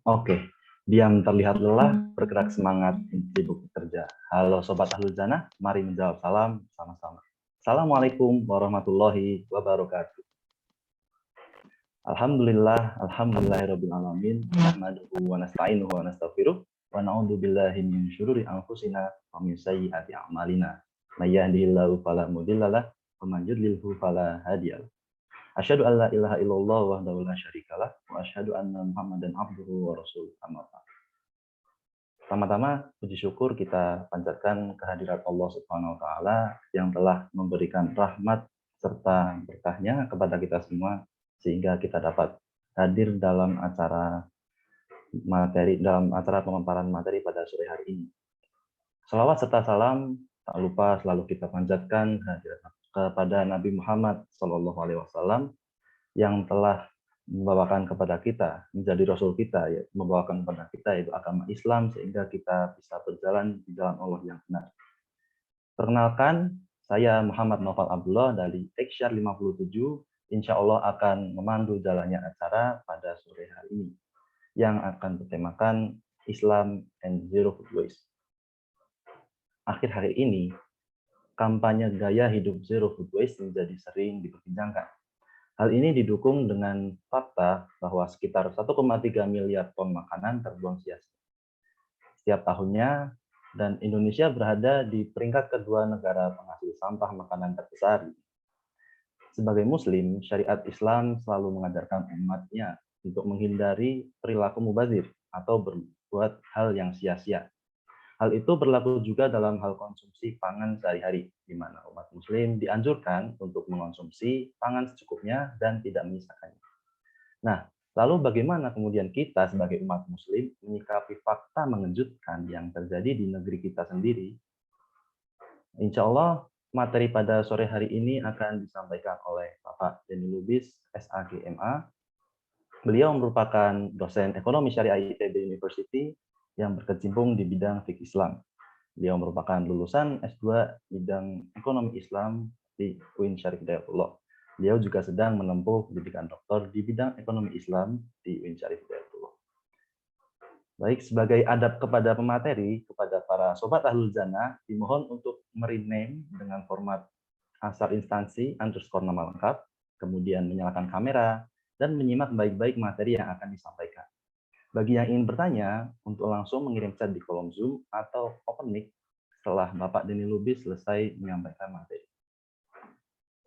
Oke, diam terlihat lelah, bergerak semangat, sibuk bekerja. Halo Sobat Ahlul Jannah, mari menjawab salam sama-sama. Assalamualaikum warahmatullahi wabarakatuh. Alhamdulillahirabbil alamin, nahmaduhu wa nasta'inuhu wa nastaghfiruh, wa na'udzu billahi min syururi anfusina wa min sayyiati a'malina. May yahdihillahu fala mudhillalah wa man yudlilhu fala hadiyalah. Asyhadu an la ilaha illallah wahdahu la syarikalah wa asyhadu anna Muhammadan abduhu wa rasuluh. Amma ba'd. Pertama-tama puji syukur kita panjatkan kehadirat Allah Subhanahu wa taala yang telah memberikan rahmat serta berkahnya kepada kita semua sehingga kita dapat hadir dalam acara pemaparan materi pada sore hari ini. Salawat serta salam tak lupa selalu kita panjatkan kepada Nabi Muhammad SAW yang telah membawakan kepada kita, menjadi Rasul kita, ya, membawakan kepada kita yaitu agama Islam sehingga kita bisa berjalan di jalan Allah yang benar. Perkenalkan, saya Muhammad Noval Abdullah dari Teksyar 57, insya Allah akan memandu jalannya acara pada sore hari ini yang akan bertemakan Islam and Zero Food Waste. Akhir hari ini, kampanye gaya hidup Zero Food Waste menjadi sering diperbincangkan. Hal ini didukung dengan fakta bahwa sekitar 1,3 miliar ton makanan terbuang sia-sia setiap tahunnya, dan Indonesia berada di peringkat kedua negara penghasil sampah makanan terbesar. Sebagai Muslim, syariat Islam selalu mengajarkan umatnya untuk menghindari perilaku mubazir atau berbuat hal yang sia-sia. Hal itu berlaku juga dalam hal konsumsi pangan sehari-hari, di mana umat Muslim dianjurkan untuk mengonsumsi pangan secukupnya dan tidak menyisakannya. Nah, lalu bagaimana kemudian kita sebagai umat Muslim menyikapi fakta mengejutkan yang terjadi di negeri kita sendiri? Insya Allah, materi pada sore hari ini akan disampaikan oleh Bapak Denny Lubis, SAGMA. Beliau merupakan dosen ekonomi syariah ITB University yang berkecimpung di bidang fikih Islam. Beliau merupakan lulusan S2 bidang ekonomi Islam di UIN Syarif Hidayatullah. Beliau juga sedang menempuh pendidikan doktor di bidang ekonomi Islam di UIN Syarif Hidayatullah. Baik, sebagai adab kepada pemateri, kepada para sobat Ahlul Jannah, dimohon untuk merename dengan format asal instansi _ nama lengkap, kemudian menyalakan kamera, dan menyimak baik-baik materi yang akan disampaikan. Bagi yang ingin bertanya, untuk langsung mengirim chat di kolom Zoom atau open mic setelah Bapak Denny Lubis selesai menyampaikan materi.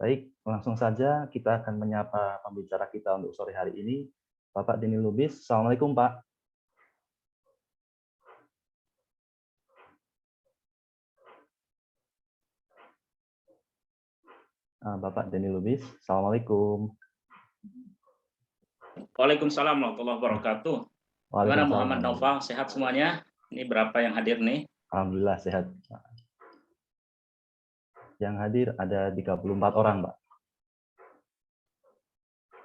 Baik, langsung saja kita akan menyapa pembicara kita untuk sore hari ini, Bapak Denny Lubis. Assalamualaikum, Pak. Bapak Denny Lubis, Assalamualaikum. Waalaikumsalam warahmatullahi wabarakatuh. Gimana Muhammad Noval, sehat semuanya? Ini berapa yang hadir nih? Alhamdulillah sehat. Yang hadir ada 34 orang, Pak.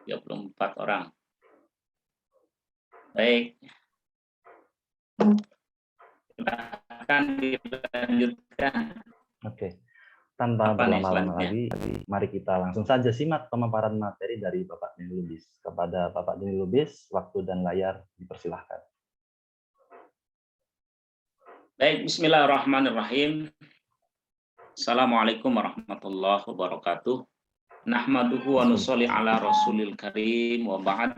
34 orang. Baik. Silakan dilanjutkan. Oke. Tanpa berlama-lama lagi, mari kita langsung saja simak pemaparan materi dari Bapak Denny Lubis. Kepada Bapak Denny Lubis, waktu dan layar dipersilahkan. Baik, bismillahirrahmanirrahim. Assalamualaikum warahmatullahi wabarakatuh. Nahmaduhu wa nusolli ala rasulil karim wa ba'd.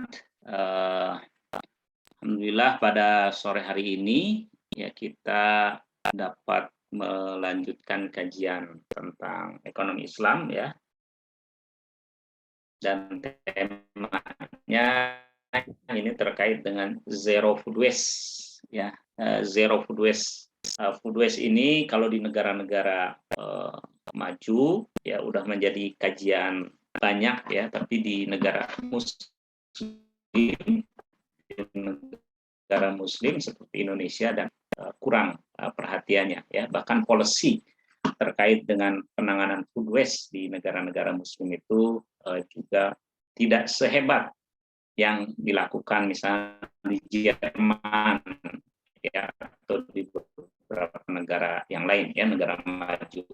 Alhamdulillah pada sore hari ini ya kita dapat melanjutkan kajian tentang ekonomi Islam ya, dan temanya ini terkait dengan zero food waste ya. Zero food waste. Food waste ini kalau di negara-negara maju ya udah menjadi kajian banyak ya, tapi di negara muslim seperti Indonesia dan kurang perhatiannya ya. Bahkan policy terkait dengan penanganan food waste di negara-negara muslim itu juga tidak sehebat yang dilakukan misalnya di Jerman ya, atau di beberapa negara yang lain ya, negara maju.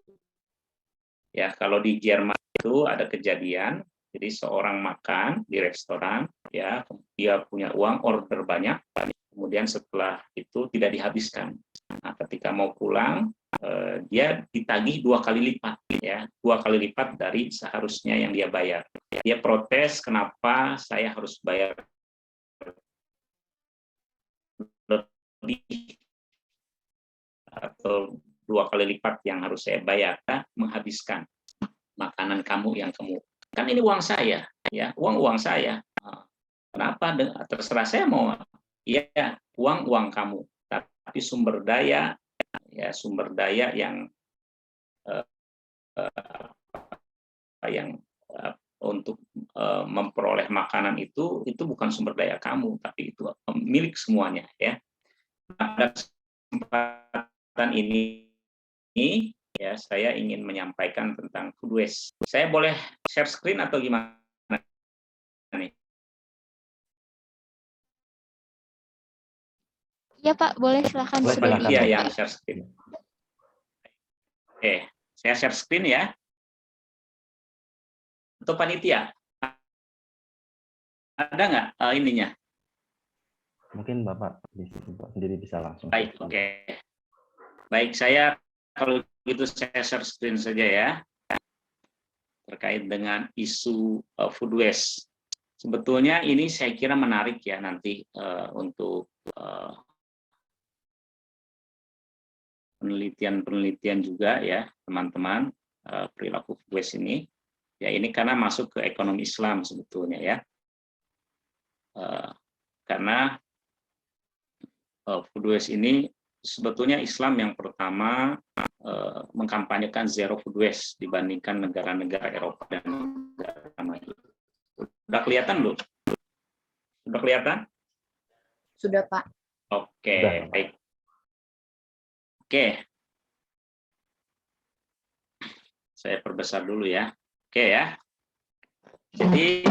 Ya, kalau di Jerman itu ada kejadian, jadi seorang makan di restoran, ya, dia punya uang order banyak, kemudian setelah itu tidak dihabiskan. Nah, ketika mau pulang, dia ditagih 2 kali lipat, ya, 2 kali lipat dari seharusnya yang dia bayar. Dia protes, kenapa saya harus bayar lebih atau 2 kali lipat yang harus saya bayar, menghabiskan makanan kamu yang kamu, kan ini uang saya, ya, uang saya. Kenapa? Terserah saya mau, ya, uang kamu, tapi sumber daya, ya, sumber daya yang untuk memperoleh makanan itu bukan sumber daya kamu, tapi itu milik semuanya, ya. Pada kesempatan ini, ya, saya ingin menyampaikan tentang food waste. Saya boleh share screen atau gimana nih? Iya Pak, boleh silakan. Boleh, Sudah silakan. Iya, dibuka. yang share screen. Oke, saya share screen ya. Untuk panitia, ada nggak ininya? Mungkin Bapak sendiri bisa langsung. Baik, oke. Baik, saya kalau gitu saya share screen saja ya. Terkait dengan isu food waste. Sebetulnya ini saya kira menarik ya nanti untuk penelitian-penelitian juga ya teman-teman, perilaku food waste ini. Ya, ini karena masuk ke ekonomi Islam sebetulnya ya. Karena food waste ini sebetulnya Islam yang pertama mengkampanyekan zero food waste dibandingkan negara-negara Eropa dan negara maju. Sudah kelihatan belum? Sudah kelihatan? Sudah Pak. Oke, Sudah. baik. Oke. Saya perbesar dulu ya. Oke ya. Jadi,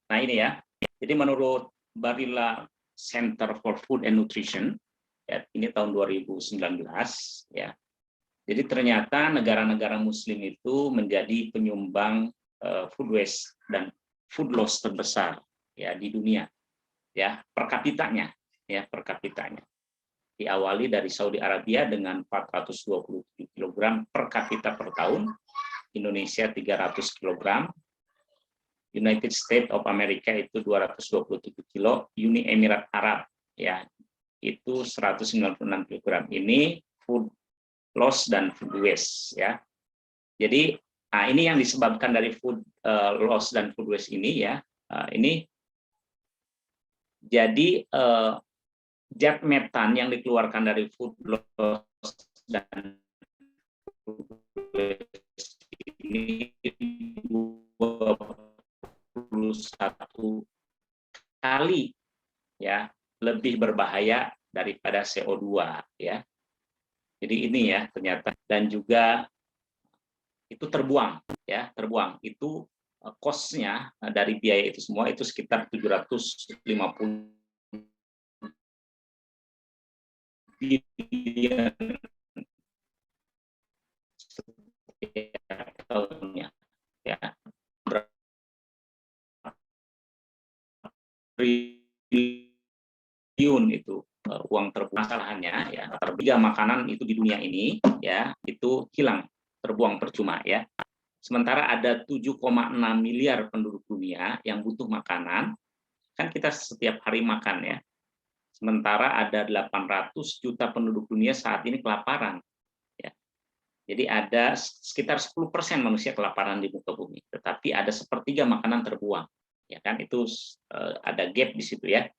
nah ini ya. Jadi menurut Barilla Center for Food and Nutrition, ya, ini tahun 2019 ya. Jadi ternyata negara-negara Muslim itu menjadi penyumbang food waste dan food loss terbesar ya di dunia, ya, per kapitanya, ya, per kapitanya. Diawali dari Saudi Arabia dengan 427 kg per kapita per tahun, Indonesia 300 kg, United States of America itu 227 kg, Uni Emirat Arab ya itu 196 kg. Ini food loss dan food waste ya. Jadi ini yang disebabkan dari food loss dan food waste ini ya. Ini jadi zat metan yang dikeluarkan dari food loss dan food waste ini 21 kali ya lebih berbahaya daripada CO2 ya. Jadi ini ya ternyata, dan juga itu terbuang ya, terbuang. Itu cost-nya dari biaya itu semua itu sekitar 750 bilion tahunnya ya. Triliun itu uang terbuang. Masalahnya ya, tertiga makanan itu di dunia ini ya itu hilang, terbuang percuma ya. Sementara ada 7,6 miliar penduduk dunia yang butuh makanan, kan kita setiap hari makan ya. Sementara ada 800 juta penduduk dunia saat ini kelaparan. Ya. Jadi ada sekitar 10% manusia kelaparan di muka bumi, tetapi ada sepertiga makanan terbuang. Ya kan, itu ada gap di situ ya.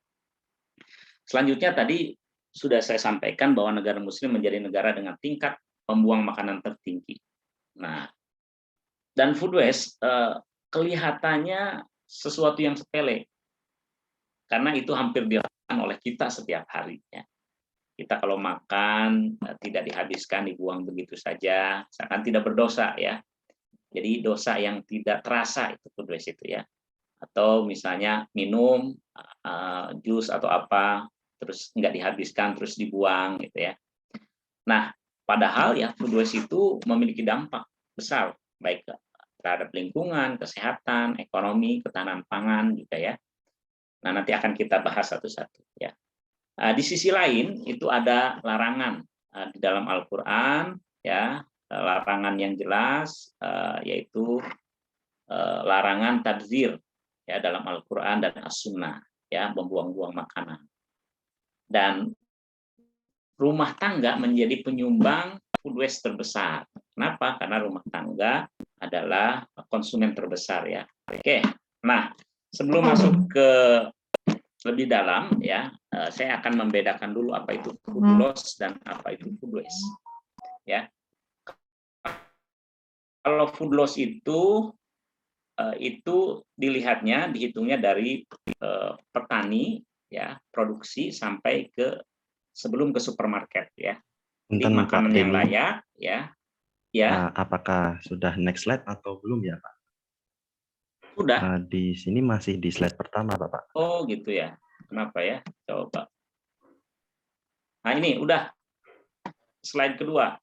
Selanjutnya tadi sudah saya sampaikan bahwa negara Muslim menjadi negara dengan tingkat pembuang makanan tertinggi. Nah, dan food waste kelihatannya sesuatu yang sepele, karena itu hampir dilakukan oleh kita setiap hari. Ya. Kita kalau makan tidak dihabiskan, dibuang begitu saja, seakan tidak berdosa ya. Jadi dosa yang tidak terasa itu food waste itu ya. Atau misalnya minum jus atau apa, terus nggak dihabiskan, terus dibuang gitu ya. Nah, padahal ya food waste itu memiliki dampak besar baik terhadap lingkungan, kesehatan, ekonomi, ketahanan pangan gitu ya. Nah, nanti akan kita bahas satu-satu ya. Di sisi lain itu ada larangan di dalam Al-Qur'an ya, larangan yang jelas yaitu larangan tabdzir ya dalam Al-Qur'an dan As-Sunnah ya, membuang-buang makanan. Dan rumah tangga menjadi penyumbang food waste terbesar. Kenapa? Karena rumah tangga adalah konsumen terbesar ya. Oke. Nah, sebelum masuk ke lebih dalam ya, saya akan membedakan dulu apa itu food loss dan apa itu food waste. Ya. Kalau food loss itu dihitungnya dari petani ya, produksi sampai ke sebelum ke supermarket ya. Jadi Punten, Pak makanan yang Denny. layak ya. Ya, Apakah sudah next slide atau belum ya, Pak? sudah. Di sini masih di slide pertama, Bapak. Oh, gitu ya. Kenapa ya? Coba. Nah, ini udah. Slide kedua.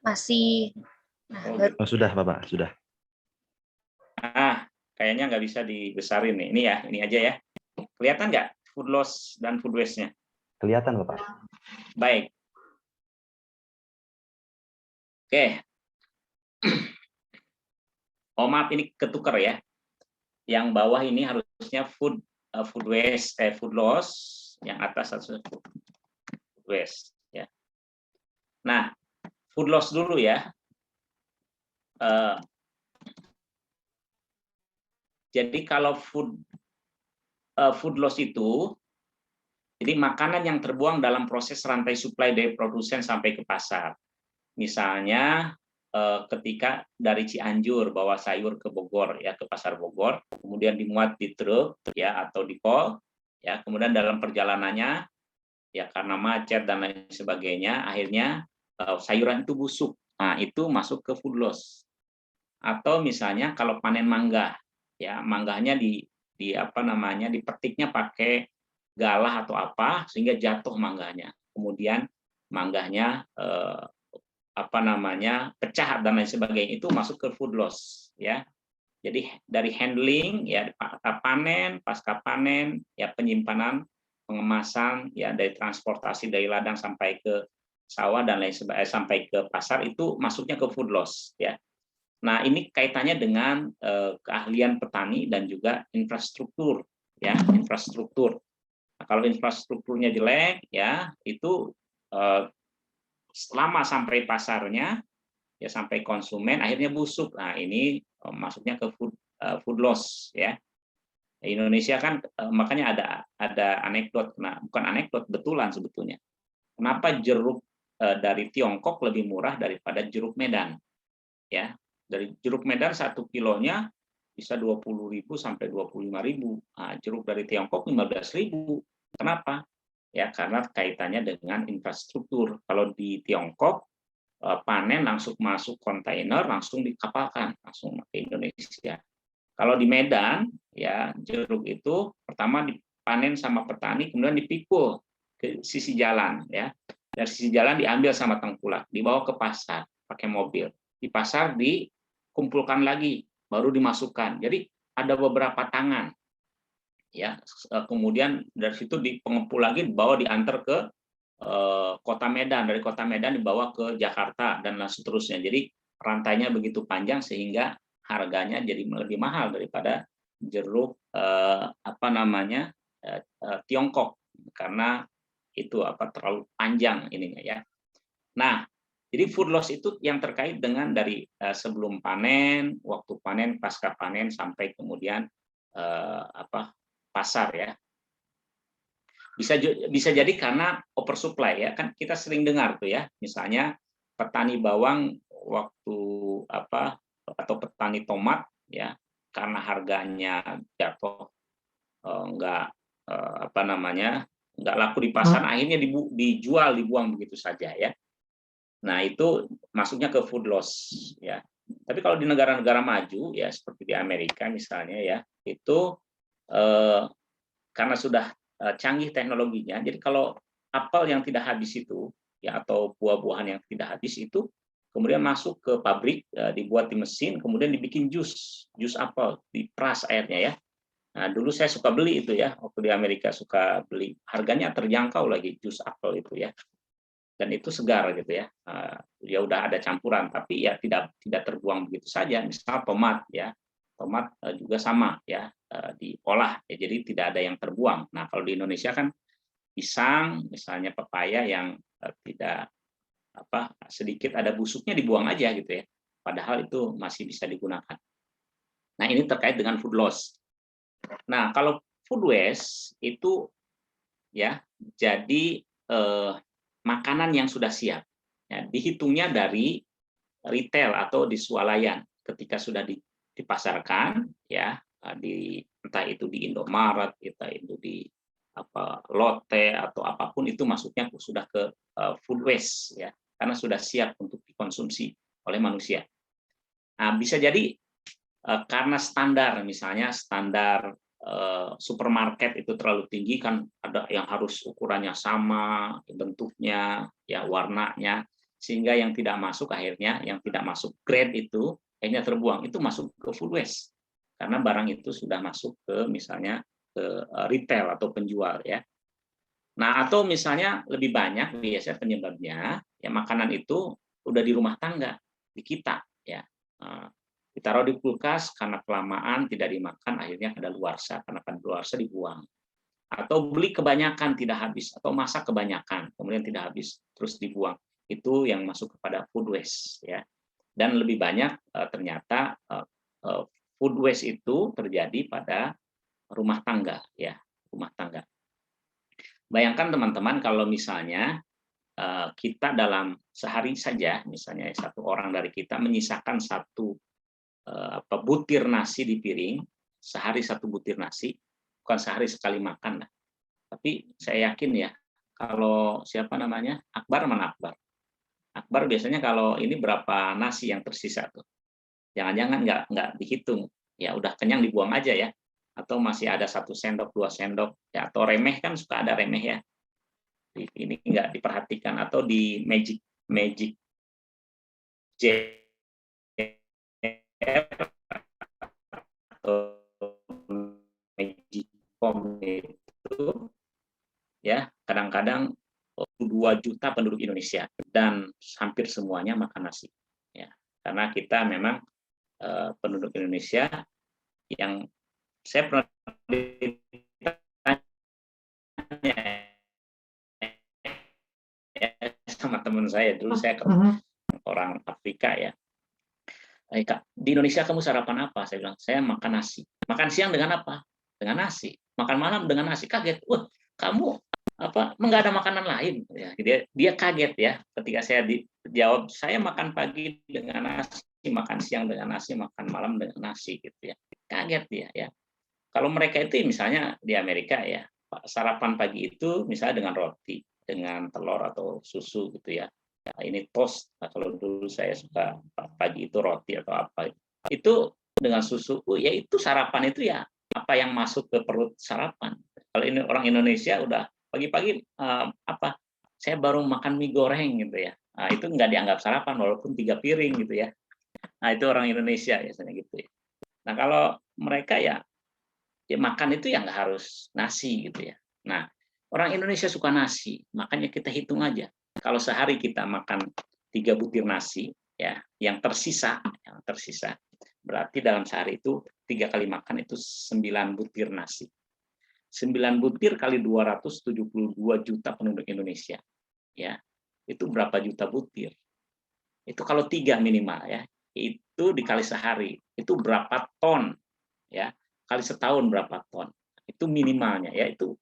Masih. Nah, Oh, baru- gitu. Sudah, Bapak, sudah. Kayaknya nggak bisa dibesarin nih. Ini ya, ini aja ya. Kelihatan nggak food loss dan food waste-nya? Kelihatan, Bapak. Baik. Oke. Oh, maaf, ini ketukar ya. Yang bawah ini harusnya food waste, food loss. Yang atas harusnya food waste. Ya. Nah, food loss dulu ya. Jadi kalau food loss itu, jadi makanan yang terbuang dalam proses rantai supply dari produsen sampai ke pasar. Misalnya ketika dari Cianjur bawa sayur ke Bogor ya, ke pasar Bogor, kemudian dimuat di truk ya atau di kol ya, kemudian dalam perjalanannya ya karena macet dan lain sebagainya, akhirnya sayuran itu busuk. Nah, itu masuk ke food loss. Atau misalnya kalau panen mangga ya, mangganya dipetiknya pakai galah atau apa sehingga jatuh mangganya. Kemudian mangganya pecah dan lain sebagainya, itu masuk ke food loss ya. Jadi dari handling ya, panen, pasca panen ya, penyimpanan, pengemasan ya, dari transportasi dari ladang sampai ke sawah dan lain sebagainya, sampai ke pasar, itu masuknya ke food loss ya. Nah, ini kaitannya dengan keahlian petani dan juga infrastruktur ya, infrastruktur. Nah, kalau infrastrukturnya jelek ya, itu selama sampai pasarnya ya, sampai konsumen akhirnya busuk. Nah, ini masuknya ke food loss ya. Indonesia kan makanya ada anekdot, nah bukan anekdot, betulan sebetulnya. Kenapa jeruk dari Tiongkok lebih murah daripada jeruk Medan? Ya, dari jeruk Medan 1 kilonya bisa 20.000 sampai 25.000. Nah, jeruk dari Tiongkok 15.000. Kenapa? Ya, karena kaitannya dengan infrastruktur. Kalau di Tiongkok panen langsung masuk kontainer, langsung dikapalkan, langsung ke Indonesia. Kalau di Medan, ya jeruk itu pertama dipanen sama petani, kemudian dipikul ke sisi jalan, ya. Dari sisi jalan diambil sama tengkulak, dibawa ke pasar pakai mobil. Di pasar dikumpulkan lagi, baru dimasukkan. Jadi ada beberapa tangan, ya. Kemudian dari situ dipengepul lagi, dibawa diantar ke kota Medan, dari kota Medan dibawa ke Jakarta dan seterusnya. Jadi rantainya begitu panjang sehingga harganya jadi lebih mahal daripada jeruk Tiongkok, karena itu terlalu panjang ininya ya. Nah, jadi food loss itu yang terkait dengan dari sebelum panen, waktu panen, pasca panen, sampai kemudian pasar ya. Bisa jadi karena oversupply ya, kan kita sering dengar tuh ya, misalnya petani bawang waktu atau petani tomat ya, karena harganya jatuh nggak laku di pasar, akhirnya dibuang begitu saja ya. Nah, itu masuknya ke food loss ya. Tapi kalau di negara-negara maju ya, seperti di Amerika misalnya ya, itu karena sudah canggih teknologinya. Jadi kalau apel yang tidak habis itu, ya, atau buah-buahan yang tidak habis itu kemudian masuk ke pabrik, dibuat di mesin, kemudian dibikin jus apel, diperas airnya ya. Nah, dulu saya suka beli itu ya, waktu di Amerika suka beli. Harganya terjangkau lagi jus apel itu ya. Dan itu segar gitu ya. Ya udah ada campuran, tapi ya tidak terbuang begitu saja. Misal tomat ya. Tomat juga sama ya, diolah ya, jadi tidak ada yang terbuang. Nah, kalau di Indonesia kan pisang, misalnya pepaya yang tidak sedikit ada busuknya dibuang aja gitu ya. Padahal itu masih bisa digunakan. Nah, ini terkait dengan food loss. Nah, kalau food waste itu ya jadi makanan yang sudah siap. Ya, dihitungnya dari retail atau di swalayan ketika sudah dipasarkan ya, entah itu di Indomaret, entah itu di Lotte atau apapun, itu masuknya sudah ke food waste ya, karena sudah siap untuk dikonsumsi oleh manusia. Nah, bisa jadi karena standar, misalnya standar supermarket itu terlalu tinggi, kan ada yang harus ukurannya sama, bentuknya, ya warnanya, sehingga yang tidak masuk akhirnya, yang tidak masuk grade itu akhirnya terbuang, itu masuk ke food waste karena barang itu sudah masuk ke misalnya ke retail atau penjual ya. Nah, atau misalnya lebih banyak biasanya penyebabnya ya makanan itu udah di rumah tangga di kita ya. Ditaruh di kulkas karena kelamaan tidak dimakan, akhirnya kadaluarsa, karena kadaluarsa dibuang. Atau beli kebanyakan tidak habis, atau masak kebanyakan kemudian tidak habis terus dibuang. Itu yang masuk kepada food waste ya. Dan lebih banyak ternyata food waste itu terjadi pada rumah tangga ya, rumah tangga. Bayangkan teman-teman kalau misalnya kita dalam sehari saja, misalnya satu orang dari kita menyisakan satu butir nasi di piring, sehari satu butir nasi, bukan sehari sekali makan. Tapi saya yakin ya, kalau siapa namanya, Akbar mana Akbar? Akbar biasanya kalau ini berapa nasi yang tersisa tuh? Jangan-jangan nggak dihitung, ya udah kenyang dibuang aja ya, atau masih ada 1 sendok 2 sendok, ya, atau remeh kan suka ada remeh ya. Ini nggak diperhatikan, atau di Magic Jar atau Magicom itu ya, kadang-kadang 2 juta penduduk Indonesia dan hampir semuanya makan nasi ya, karena kita memang penduduk Indonesia yang saya pernah ditanya ya, sama teman saya dulu, saya ke orang Afrika ya, Kak, di Indonesia kamu sarapan apa? Saya bilang, saya makan nasi. Makan siang dengan apa? Dengan nasi. Makan malam dengan nasi. Kaget. Wah, kamu nggak ada makanan lain? Ya, dia kaget ya ketika saya dijawab, saya makan pagi dengan nasi, makan siang dengan nasi, makan malam dengan nasi gitu ya. Kaget dia ya. Kalau mereka itu misalnya di Amerika ya, sarapan pagi itu misalnya dengan roti, dengan telur atau susu gitu ya. Ini toast. Nah, kalau dulu saya suka pagi itu roti atau apa itu dengan susu, ya itu sarapan itu ya apa yang masuk ke perut sarapan. Kalau ini orang Indonesia udah pagi-pagi saya baru makan mie goreng gitu ya, nah, itu nggak dianggap sarapan walaupun 3 piring gitu ya. Nah, itu orang Indonesia biasanya gitu ya. Nah, kalau mereka ya makan itu ya nggak harus nasi gitu ya. Nah, orang Indonesia suka nasi, makanya kita hitung aja. Kalau sehari kita makan 3 butir nasi, ya, yang tersisa, berarti dalam sehari itu 3 kali makan itu 9 butir nasi. 9 butir kali 272 juta penduduk Indonesia, ya, itu berapa juta butir? Itu kalau 3 minimal ya, itu dikali sehari, itu berapa ton, ya, kali setahun berapa ton? Itu minimalnya ya, itu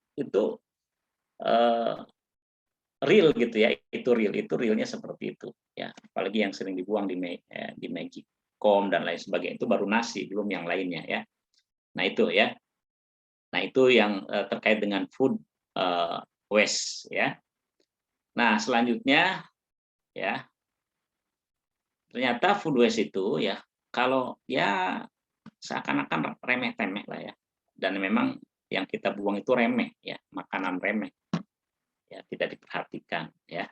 real gitu ya, itu realnya seperti itu ya, apalagi yang sering dibuang di Magicom dan lain sebagainya, itu baru nasi, belum yang lainnya ya. Nah itu ya, nah itu yang terkait dengan food waste ya. Nah selanjutnya ya, ternyata food waste itu ya, kalau ya seakan-akan remeh-temeh lah ya, dan memang yang kita buang itu remeh ya, makanan makanan remeh, ya tidak diperhatikan, ya.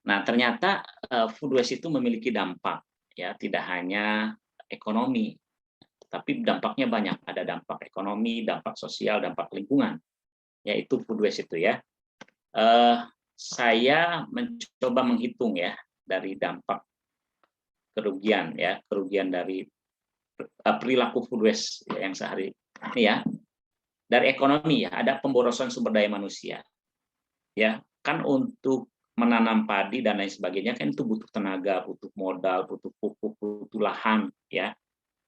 Nah, ternyata food waste itu memiliki dampak, ya, tidak hanya ekonomi, tapi dampaknya banyak. Ada dampak ekonomi, dampak sosial, dampak lingkungan, yaitu food waste itu, ya. Saya mencoba menghitung, ya, dari dampak kerugian, ya, kerugian dari perilaku food waste, ya, yang sehari ini, ya. Dari ekonomi, ya, ada pemborosan sumber daya manusia, ya, kan untuk menanam padi dan lain sebagainya kan itu butuh tenaga, butuh modal, butuh pupuk, butuh lahan, ya,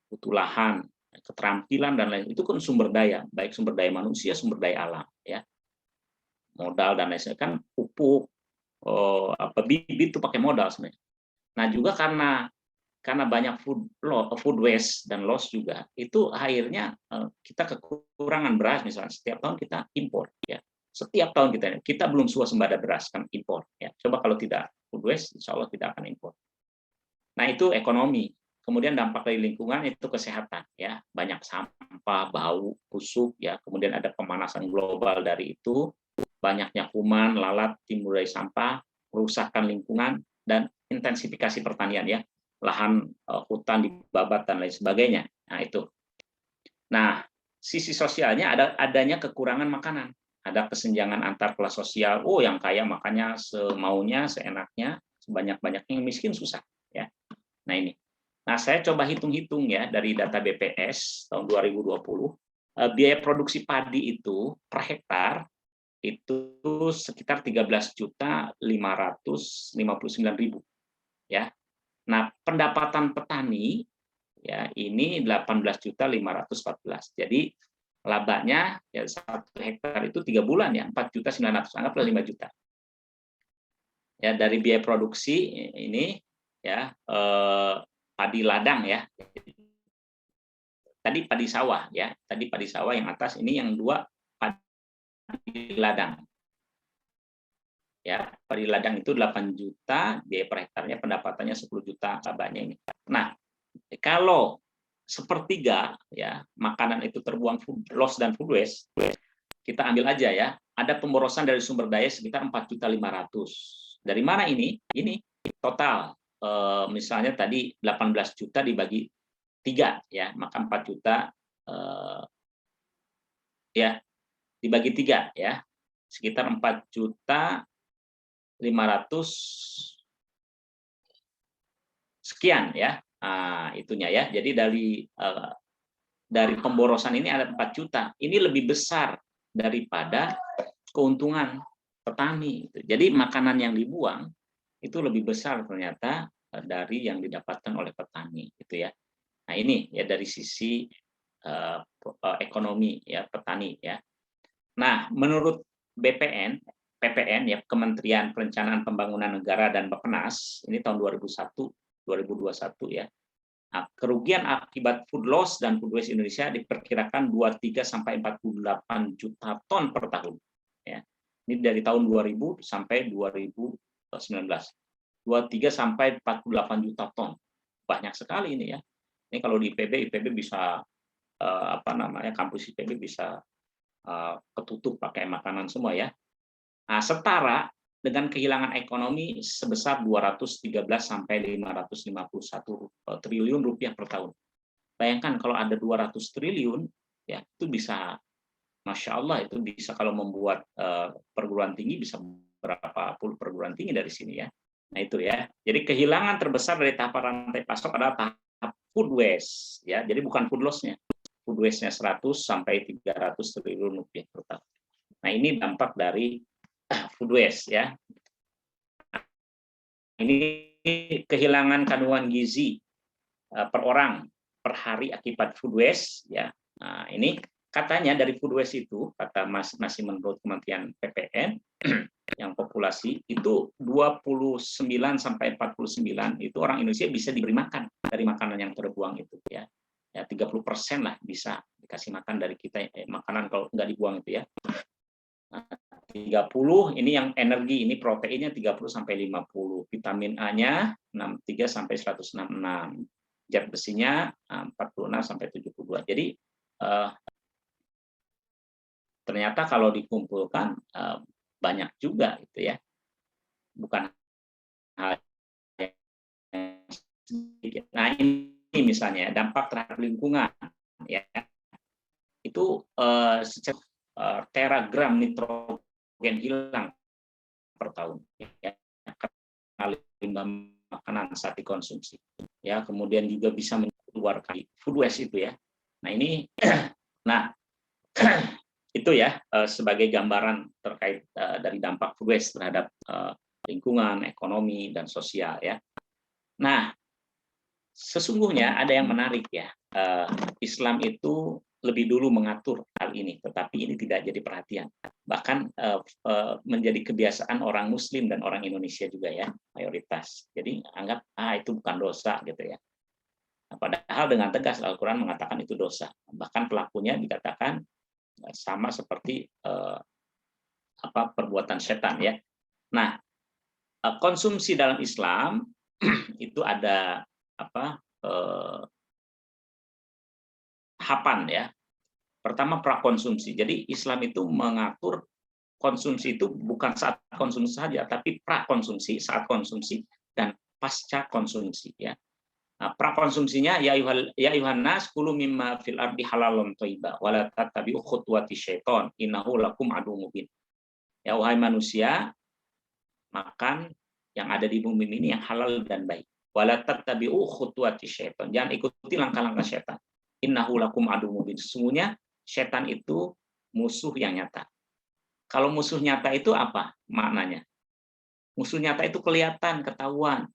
butuh lahan, keterampilan dan lain itu kan sumber daya, baik sumber daya manusia, sumber daya alam, ya, modal dan lain sebagainya kan pupuk, bibit itu pakai modal sebenarnya. Nah juga karena banyak food waste dan loss juga, itu akhirnya kita kekurangan beras misalnya, setiap tahun kita impor, ya. Setiap tahun kita belum swasembada beras, kan impor, ya. Coba kalau tidak food waste, insya Allah tidak akan impor. Nah itu ekonomi. Kemudian dampak dari lingkungan itu kesehatan, ya, banyak sampah, bau, busuk, ya. Kemudian ada pemanasan global dari itu, banyaknya kuman, lalat timbul dari sampah, kerusakan lingkungan dan intensifikasi pertanian, ya, lahan hutan dibabat dan lain sebagainya. Nah itu. Nah sisi sosialnya adanya kekurangan makanan. Ada kesenjangan antar kelas sosial. Oh, yang kaya makannya semaunya, seenaknya, sebanyak-banyaknya, yang miskin susah, ya. Nah ini. Nah, saya coba hitung-hitung, ya, dari data BPS tahun 2020, biaya produksi padi itu per hektar itu sekitar 13.559.000, ya. Nah, pendapatan petani, ya, ini 18.514. Jadi labanya, ya, 1 hektar itu 3 bulan, ya, 4.900.000, anggaplah 5 juta. Ya, dari biaya produksi ini, ya, padi ladang, ya. Tadi padi sawah, ya. Tadi padi sawah yang atas, ini yang 2 padi ladang. Ya, padi ladang itu 8 juta, biaya per hektarnya, pendapatannya 10 juta labanya ini. Nah, kalau sepertiga, ya, makanan itu terbuang food loss dan food waste, kita ambil aja, ya, ada pemborosan dari sumber daya sekitar 4.500.000. Dari mana ini? Ini total, misalnya tadi 18 juta dibagi 3, ya, maka 4 juta, ya, dibagi 3, ya, sekitar 4.500.000 sekian, ya. Nah, itunya, ya. Jadi dari pemborosan ini ada 4 juta. Ini lebih besar daripada keuntungan petani. Jadi makanan yang dibuang itu lebih besar ternyata dari yang didapatkan oleh petani, gitu, ya. Nah ini, ya, dari sisi ekonomi, ya, petani, ya. Nah menurut PPN, ya, Kementerian Perencanaan Pembangunan Negara dan Bappenas, ini tahun 2021, ya. Nah, kerugian akibat food loss dan food waste Indonesia diperkirakan 23 sampai 48 juta ton per tahun, ya. Ini dari tahun 2000 sampai 2019. 23 sampai 48 juta ton. Banyak sekali ini, ya. Ini kalau di IPB bisa kampus IPB bisa ketutup pakai makanan semua, ya. Nah, setara dengan kehilangan ekonomi sebesar 213 sampai 551 triliun rupiah per tahun. Bayangkan kalau ada 200 triliun, ya, itu bisa, Masya Allah, itu bisa kalau membuat perguruan tinggi bisa berapa puluh perguruan tinggi dari sini, ya. Nah itu, ya. Jadi kehilangan terbesar dari tahap rantai pasok adalah tahap food waste, ya. Jadi bukan food loss-nya. Food waste-nya 100 sampai 300 triliun rupiah per tahun. Nah ini dampak dari food waste, ya. Ini kehilangan kandungan gizi per orang per hari akibat food waste, ya. Nah, ini katanya dari food waste itu, kata masih menurut Kementerian PPN, yang populasi itu 29 sampai 49 itu orang Indonesia bisa diberi makan dari makanan yang terbuang itu, ya. Ya 30% lah bisa dikasih makan dari kita, makanan kalau nggak dibuang itu, ya. 30 ini yang energi, ini proteinnya 30 sampai 50, vitamin A-nya 63 sampai 166, zat besinya 46 sampai 72. Jadi ternyata kalau dikumpulkan banyak juga gitu ya, bukan hal yang sedikit. Nah ini misalnya dampak terhadap lingkungan ya, itu teragram nitrogen hilang per tahun ya, karena limbah makanan saat dikonsumsi ya. Kemudian juga bisa mengeluarkan food waste itu ya. Nah ini nah itu ya sebagai gambaran terkait dari dampak food waste terhadap lingkungan, ekonomi, dan sosial ya. Nah, sesungguhnya ada yang menarik ya. Islam itu lebih dulu mengatur hal ini, tetapi ini tidak jadi perhatian. Bahkan menjadi kebiasaan orang Muslim dan orang Indonesia juga ya, mayoritas. Jadi anggap itu bukan dosa gitu ya. Nah, padahal dengan tegas Al-Quran mengatakan itu dosa. Bahkan pelakunya dikatakan sama seperti perbuatan setan ya. Nah, konsumsi dalam Islam itu ada tahapan ya. Pertama prakonsumsi. Jadi Islam itu mengatur konsumsi itu bukan saat konsumsi saja, tapi prakonsumsi, saat konsumsi, dan pasca konsumsi ya. Nah, prakonsumsinya ya ayuhan nas kulu mimma fil ardi halalun thayyiba wala tattabi'u khutuwati syaiton innahu lakum aduwwum mubin. Ya wahai manusia, makan yang ada di bumi ini yang halal dan baik. Wala tattabi'u khutuwati syaiton. Jangan ikuti langkah-langkah setan. Innahu lakum aduwwum mubin. Sesungguhnya setan itu musuh yang nyata. Kalau musuh nyata itu apa maknanya? Musuh nyata itu kelihatan, ketahuan.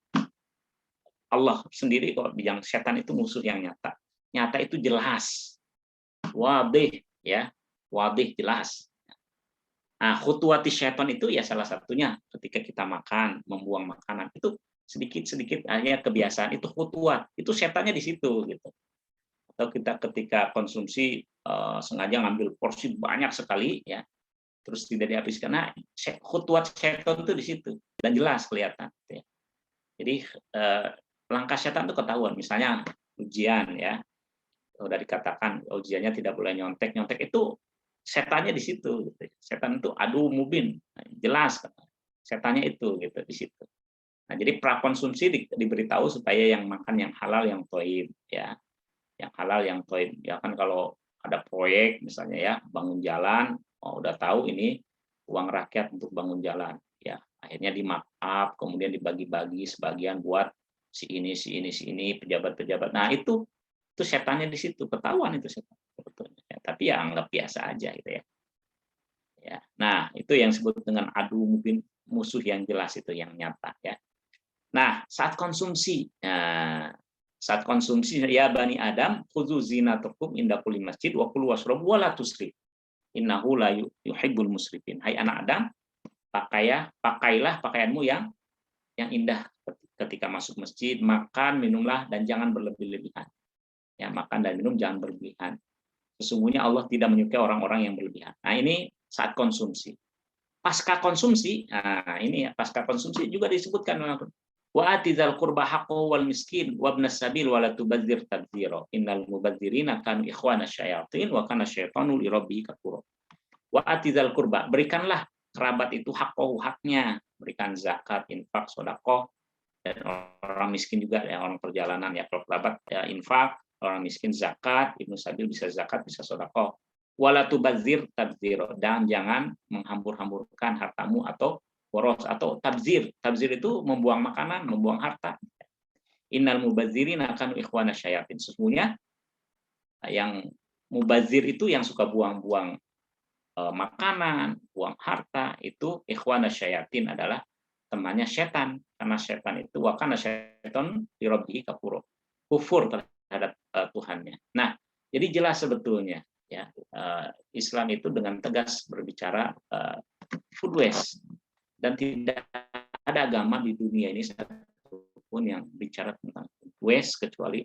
Allah sendiri kok bilang setan itu musuh yang nyata. Nyata itu jelas. Wadih ya, wadih jelas. Nah, khutuwati syaitan itu ya salah satunya ketika kita makan, membuang makanan itu sedikit-sedikit hanya kebiasaan itu khutuwat. Itu setannya di situ gitu. Atau kita ketika konsumsi sengaja ngambil porsi banyak sekali ya, terus tidak dihabiskan. Nah, khutuwat syaitan itu di situ dan jelas kelihatan gitu ya. Jadi langkah setan itu ketahuan, misalnya ujian ya, udah dikatakan ujiannya tidak boleh nyontek itu setannya di situ gitu. Setan itu mubin, jelas setannya itu gitu di situ. Nah, jadi prakonsumsi diberitahu supaya yang makan yang halal yang thayyib ya. Yang halal yang thayyib ya, kan kalau ada proyek misalnya ya, bangun jalan, udah tahu ini uang rakyat untuk bangun jalan ya, akhirnya di mark up, kemudian dibagi-bagi sebagian buat si ini pejabat-pejabat. Nah, itu setannya di situ, ketahuan itu setan sebetulnya. Ya, tapi ya anggap biasa aja gitu ya. Ya. Nah, itu yang disebut dengan adu mungkin musuh yang jelas itu yang nyata ya. Nah, saat konsumsi ya Bani Adam, khudzu zinatakum inda kulli masjid wa kulu washrabu wa la tusrif. Innahu la yuhibbul musrifin. Hai anak Adam, pakailah pakaianmu yang indah ketika masuk masjid, makan, minumlah dan jangan berlebih-lebihan. Ya, makan dan minum jangan berlebihan. Sesungguhnya Allah tidak menyukai orang-orang yang berlebihan. Nah, ini saat konsumsi. Pasca konsumsi, ini ya, pasca konsumsi juga disebutkan wa atizal qurba haqqo wal miskin wa ibnas sabil wa la tubadzir tabdzira innal mubadzirina kanu ikhwana syayatin wa kana syaitanu li rabbih kafura. Wa atizal qurba, berikanlah kerabat itu haqqo, haknya, berikan zakat, infak, sedekah, dan orang miskin juga ya, orang perjalanan ya, kalau kerabat ya infak, orang miskin zakat, ibnu sabil bisa zakat, bisa sedekah. Wala tubadzir tabdzira, dan jangan menghambur-hamburkan hartamu atau boros atau tabzir. Tabzir itu membuang makanan, membuang harta. Innal mubadzirina kanu ikhwana syayatin. Sesungguhnya yang mubazir itu yang suka buang-buang makanan, buang harta, itu ikhwana syayatin adalah temannya setan, karena setan itu wakana syaiton li rabbihi kafur, kufur terhadap Tuhannya. Nah, jadi jelas sebetulnya ya, Islam itu dengan tegas berbicara food waste, dan tidak ada agama di dunia ini satupun yang bicara tentang food waste kecuali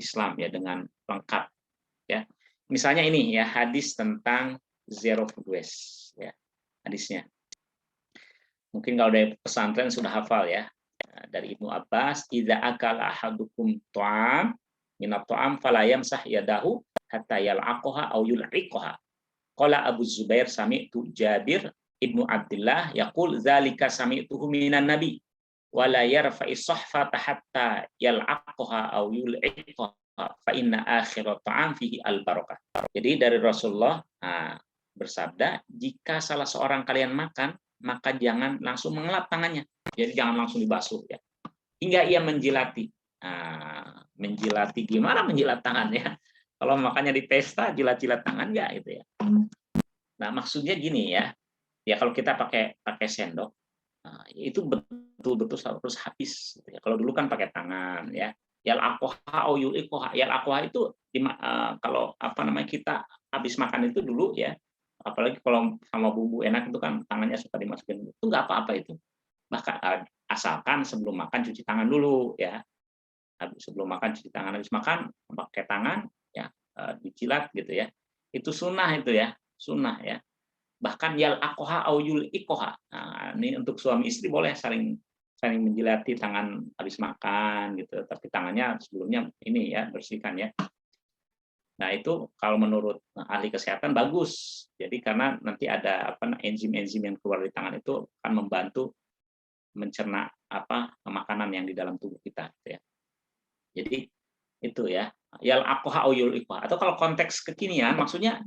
Islam ya, dengan lengkap ya. Misalnya ini ya, hadis tentang zero food waste ya, hadisnya. Mungkin kalau dari pesantren sudah hafal ya, dari Ibnu Abbas, idza akala ahadukum ta'am minat ta'am fala yamsah yadahu hatta yal'aqaha aw yul'iqaha. qala Abu Zubair sami'tu Jabir ibnu Abdullah yaqul zalika sami'tuhu minan nabi wala yarfa'i sahfata hatta yal'aqha aw yul'iqha fa inna akhirat ta'am fihi al-barakah. Jadi dari Rasulullah bersabda, jika salah seorang kalian makan, maka jangan langsung mengelap tangannya. Jadi jangan langsung dibasuh ya. Hingga ia menjilati. Menjilati gimana menjilat tangannya? Kalau makannya di pesta, jilat-jilat tangan nggak gitu ya. Nah, maksudnya gini ya. Ya kalau kita pakai sendok, itu betul-betul harus habis. Gitu ya. Kalau dulu kan pakai tangan ya. Yal aqoha au yuliqoha. Yal aqoha itu kalau kita habis makan itu dulu ya. Apalagi kalau sama bumbu enak itu kan tangannya suka dimasukin. Itu nggak apa-apa itu. Bahkan asalkan sebelum makan cuci tangan dulu ya. Sebelum makan cuci tangan, habis makan pakai tangan ya, dijilat gitu ya. Itu sunnah itu ya, sunnah ya. Bahkan yal aqoha au yuliqoha. Nah, ini untuk suami istri boleh saling menjilati tangan habis makan gitu, tapi tangannya sebelumnya ini ya bersihkan ya. Nah itu kalau menurut ahli kesehatan bagus. Jadi karena nanti ada enzim-enzim yang keluar dari tangan itu akan membantu mencerna makanan yang di dalam tubuh kita gitu ya. Jadi itu ya. Yal aqoha au yuliqoha. Atau kalau konteks kekinian maksudnya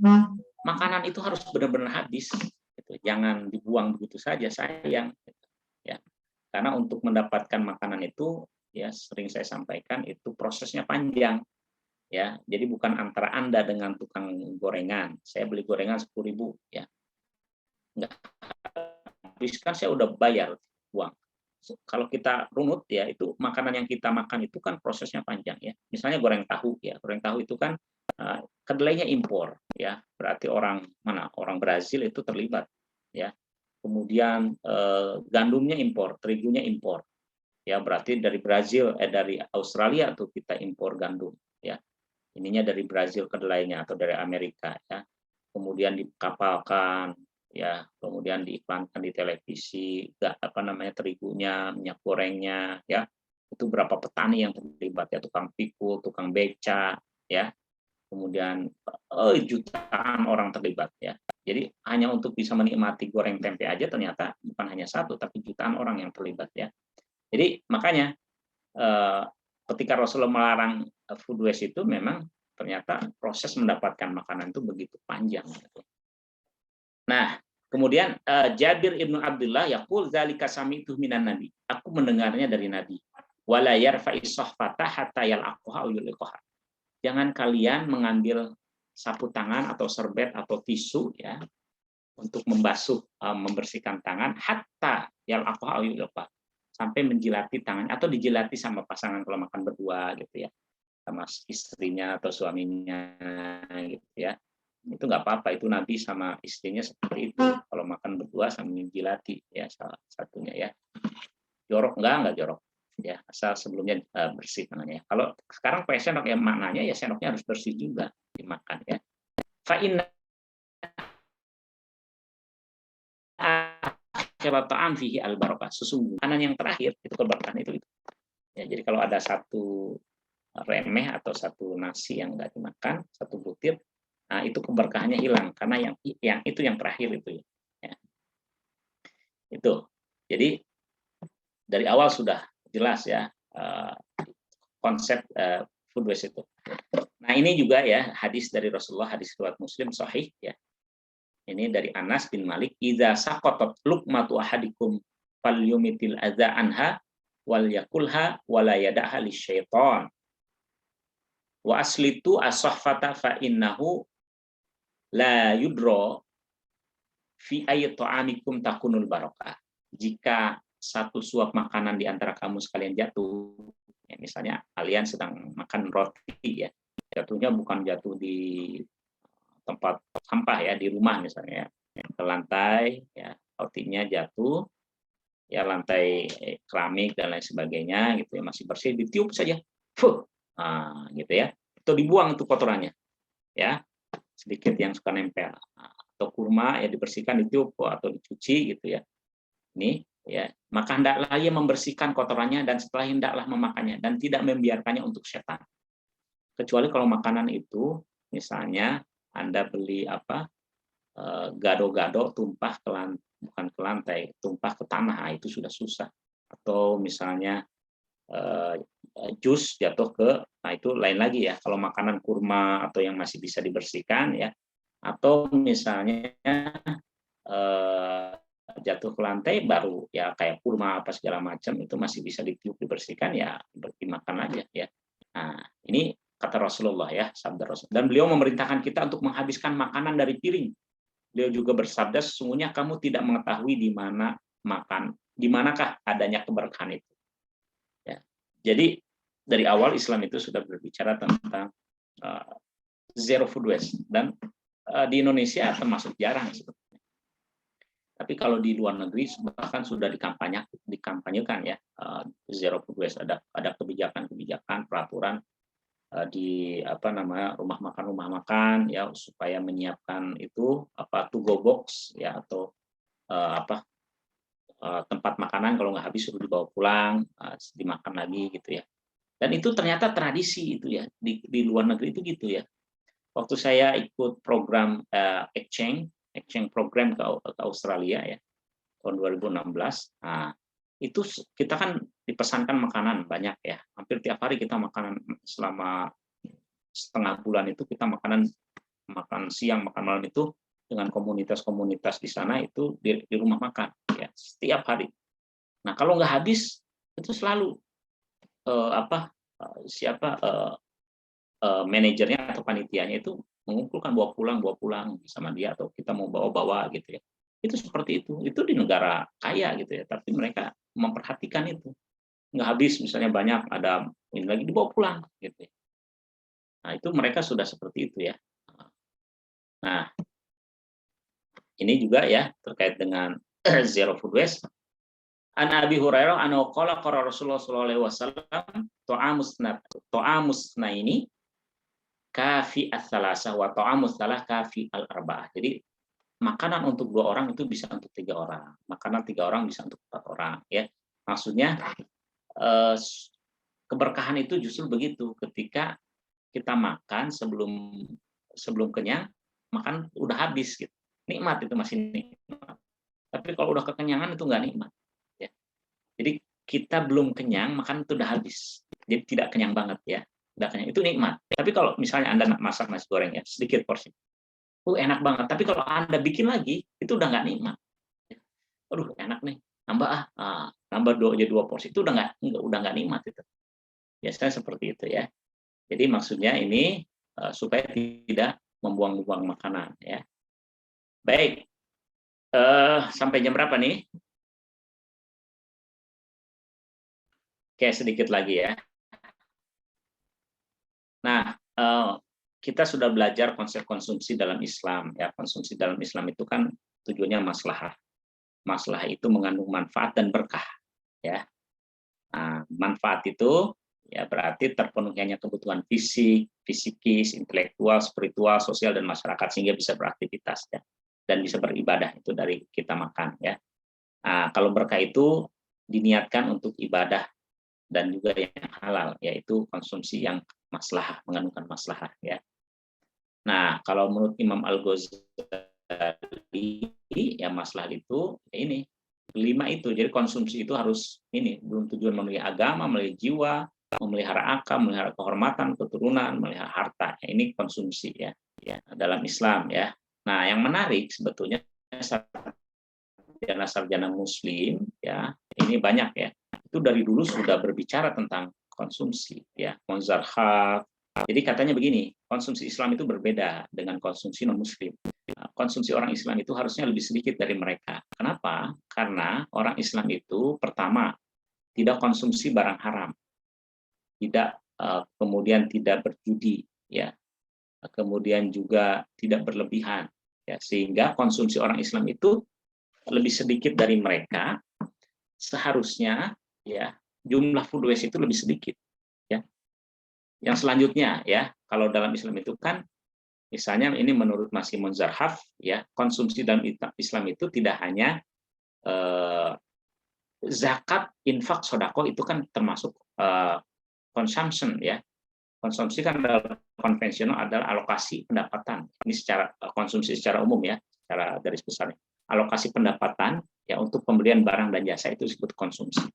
makanan itu harus benar-benar habis gitu. Jangan dibuang begitu saja, sayang gitu, ya. Karena untuk mendapatkan makanan itu ya sering saya sampaikan itu prosesnya panjang. Ya, jadi bukan antara Anda dengan tukang gorengan. Saya beli gorengan 10.000 ya. Enggak habis kan saya udah bayar uang. Kalau kita runut ya itu makanan yang kita makan itu kan prosesnya panjang ya. Misalnya goreng tahu ya. Goreng tahu itu kan kedelainya impor ya. Berarti orang Brazil itu terlibat ya. Kemudian gandumnya impor, terigunya impor. Ya, berarti dari dari Australia tuh kita impor gandum ya. Ininya dari Brazil kedelainya atau dari Amerika ya. Kemudian dikapalkan ya, kemudian diiklankan di televisi, terigunya, minyak gorengnya ya. Itu berapa petani yang terlibat ya, tukang pikul, tukang beca ya. Kemudian jutaan orang terlibat ya. Jadi hanya untuk bisa menikmati goreng tempe aja ternyata bukan hanya satu tapi jutaan orang yang terlibat ya. Jadi makanya ketika Rasulullah melarang food waste itu memang ternyata proses mendapatkan makanan itu begitu panjang. Nah, kemudian Jabir ibnu Abdullah yaqul zalika sami'tu minan nabi. Aku mendengarnya dari Nabi. Wala yarfa'i sahfata hatta yal'aqaha aw yuliqaha. Jangan kalian mengambil sapu tangan atau serbet atau tisu ya untuk membasuh membersihkan tangan hatta yal'aqaha aw yuliqaha. Sampai menjilati tangan atau dijilati sama pasangan kalau makan berdua gitu ya, sama istrinya atau suaminya gitu ya. Itu nggak apa-apa, itu Nabi sama istrinya seperti itu kalau makan berdua sambil menjilati ya salah satunya ya. Jorok nggak jorok ya, asal sebelumnya bersih tangannya. Kalau sekarang pakai sendok ya maknanya ya sendoknya harus bersih juga dimakan ya. Fa inna ta'am fihi al-barakah. Sesungguhnya makanan yang terakhir itu keberkahan itu. Ya, jadi kalau ada satu remeh atau satu nasi yang nggak dimakan, satu butir, nah itu keberkahannya hilang karena yang itu yang terakhir itu ya. Itu. Jadi dari awal sudah jelas ya konsep food waste itu. Nah, ini juga ya hadis dari Rasulullah, hadis riwayat Muslim sahih ya. Ini dari Anas bin Malik, idza saqatat luqmatu ahadikum falyumitil adza anha wal yakulha wala yad'ha lisyaitan. Wa aslitu as-sahfata fa innahu la yudra fi ayyi ta'amikum takunul barakah. Jika satu suap makanan di antara kamu sekalian jatuh, ya misalnya kalian sedang makan roti ya, jatuhnya bukan jatuh di tempat sampah ya, di rumah misalnya ya, ke lantai ya, rotinya jatuh ya, lantai keramik dan lain sebagainya gitu ya, masih bersih, ditiup saja gitu ya, atau dibuang itu kotorannya ya, sedikit yang suka nempel, atau kurma ya dibersihkan, ditiup atau dicuci gitu ya, ini ya, maka hendaklah ia membersihkan kotorannya dan setelah hendaklah memakannya dan tidak membiarkannya untuk setan, kecuali kalau makanan itu misalnya Anda beli gado-gado tumpah bukan ke lantai, tumpah ke tanah, itu sudah susah. Atau misalnya jus jatuh ke, nah itu lain lagi ya. Kalau makanan kurma atau yang masih bisa dibersihkan ya, atau misalnya jatuh ke lantai baru ya kayak kurma apa segala macam itu masih bisa ditiup dibersihkan ya dimakan aja ya. Nah ini kata Rasulullah ya, sabda Rasul. Dan beliau memerintahkan kita untuk menghabiskan makanan dari piring. Beliau juga bersabda, sesungguhnya kamu tidak mengetahui di manakah adanya keberkahan itu. Ya. Jadi dari awal Islam itu sudah berbicara tentang zero food waste, dan di Indonesia termasuk jarang sebetulnya. Tapi kalau di luar negeri bahkan sudah dikampanyekan ya, zero food waste, ada kebijakan peraturan di rumah makan ya, supaya menyiapkan itu to go box ya, atau tempat makanan kalau nggak habis suruh dibawa pulang, dimakan lagi gitu ya. Dan itu ternyata tradisi itu ya, di luar negeri itu gitu ya. Waktu saya ikut program exchange program ke Australia ya tahun 2016, nah itu kita kan dipesankan makanan banyak ya, hampir tiap hari kita makanan selama setengah bulan itu kita makan siang makan malam itu dengan komunitas-komunitas di sana itu di rumah makan ya setiap hari. Nah kalau nggak habis itu selalu manajernya atau panitianya itu mengumpulkan bawa pulang sama dia, atau kita mau bawa gitu ya. Itu seperti itu di negara kaya gitu ya, tapi mereka memperhatikan itu. Nggak habis misalnya banyak, ada ini lagi dibawa pulang gitu ya. Nah itu mereka sudah seperti itu ya. Nah ini juga ya terkait dengan zero food waste. An Abi Hurairah anhu qala qala Rasulullah sallallahu alaihi wasallam ta'amus ini kafi as-salasah wa ta'amus salah kafi al-arba'ah. Jadi makanan untuk 2 orang itu bisa untuk 3 orang. Makanan 3 orang bisa untuk 4 orang ya. Maksudnya keberkahan itu justru begitu, ketika kita makan sebelum kenyang, makan udah habis gitu. Nikmat itu, masih nikmat. Tapi kalau udah kekenyangan itu nggak nikmat. Ya. Jadi kita belum kenyang, makan itu udah habis. Jadi tidak kenyang banget ya. Tidak kenyang, itu nikmat. Tapi kalau misalnya Anda masak nasi goreng ya, sedikit porsi. Enak banget. Tapi kalau Anda bikin lagi, itu udah nggak nikmat. Aduh, enak nih. Nambah 2 porsi. Itu udah nggak nikmat itu. Biasanya seperti itu ya. Jadi maksudnya ini supaya tidak membuang-buang makanan ya. Baik. Sampai jam berapa nih? Oke, sedikit lagi ya. Nah, kita sudah belajar konsep konsumsi dalam Islam ya. Konsumsi dalam Islam itu kan tujuannya maslahah. Maslahah itu mengandung manfaat dan berkah ya. Nah, manfaat itu ya berarti terpenuhinya kebutuhan fisik, psikis, intelektual, spiritual, sosial, dan masyarakat sehingga bisa beraktivitas ya, dan bisa beribadah itu dari kita makan ya. Nah, kalau berkah itu diniatkan untuk ibadah dan juga yang halal, yaitu konsumsi yang maslahah, mengandungkan maslahah ya. Nah, kalau menurut Imam Al-Ghazali ya maslahah itu ya ini 5 itu. Jadi konsumsi itu harus ini, belum tujuan memelihara agama, memelihara jiwa, memelihara akal, memelihara kehormatan, keturunan, memelihara harta. Ini konsumsi ya dalam Islam ya. Nah, yang menarik sebetulnya sarjana Muslim ya, ini banyak ya. Itu dari dulu sudah berbicara tentang konsumsi ya. Monzarhab. Jadi katanya begini, konsumsi Islam itu berbeda dengan konsumsi non-Muslim. Konsumsi orang Islam itu harusnya lebih sedikit dari mereka. Kenapa? Karena orang Islam itu pertama tidak konsumsi barang haram, kemudian tidak berjudi, ya, kemudian juga tidak berlebihan, ya, sehingga konsumsi orang Islam itu lebih sedikit dari mereka. Seharusnya, ya, jumlah food waste itu lebih sedikit, ya. Yang selanjutnya, ya, kalau dalam Islam itu kan, misalnya ini menurut Mas Simon Zarhaf, ya, konsumsi dalam Islam itu tidak hanya zakat, infak, sodako itu kan termasuk consumption, ya. Konsumsi kan adalah konvensional, adalah alokasi pendapatan. Ini secara konsumsi secara umum, ya. secara garis besarnya. Alokasi pendapatan ya untuk pembelian barang dan jasa itu disebut konsumsi.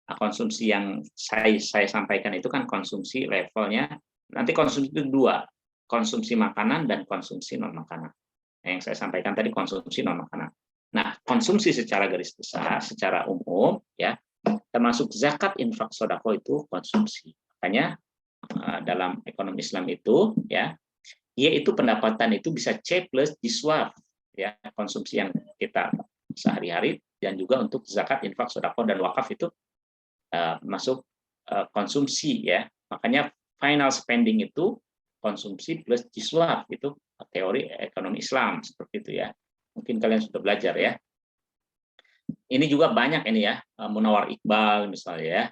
Nah, konsumsi yang saya sampaikan itu kan konsumsi levelnya, nanti konsumsi itu dua, konsumsi makanan dan konsumsi non makanan. Nah, yang saya sampaikan tadi konsumsi non makanan. Nah, konsumsi secara garis besar, secara umum ya, termasuk zakat, infak, sodako itu konsumsi. Makanya dalam ekonomi Islam itu ya, yaitu pendapatan itu bisa C plus jiswaf ya, konsumsi yang kita sehari-hari, dan juga untuk zakat, infak, sodako dan wakaf itu masuk konsumsi ya. Makanya final spending itu konsumsi plus jiswaf, itu teori ekonomi Islam seperti itu ya. Mungkin kalian sudah belajar ya. Ini juga banyak ini ya, Munawar Iqbal misalnya ya.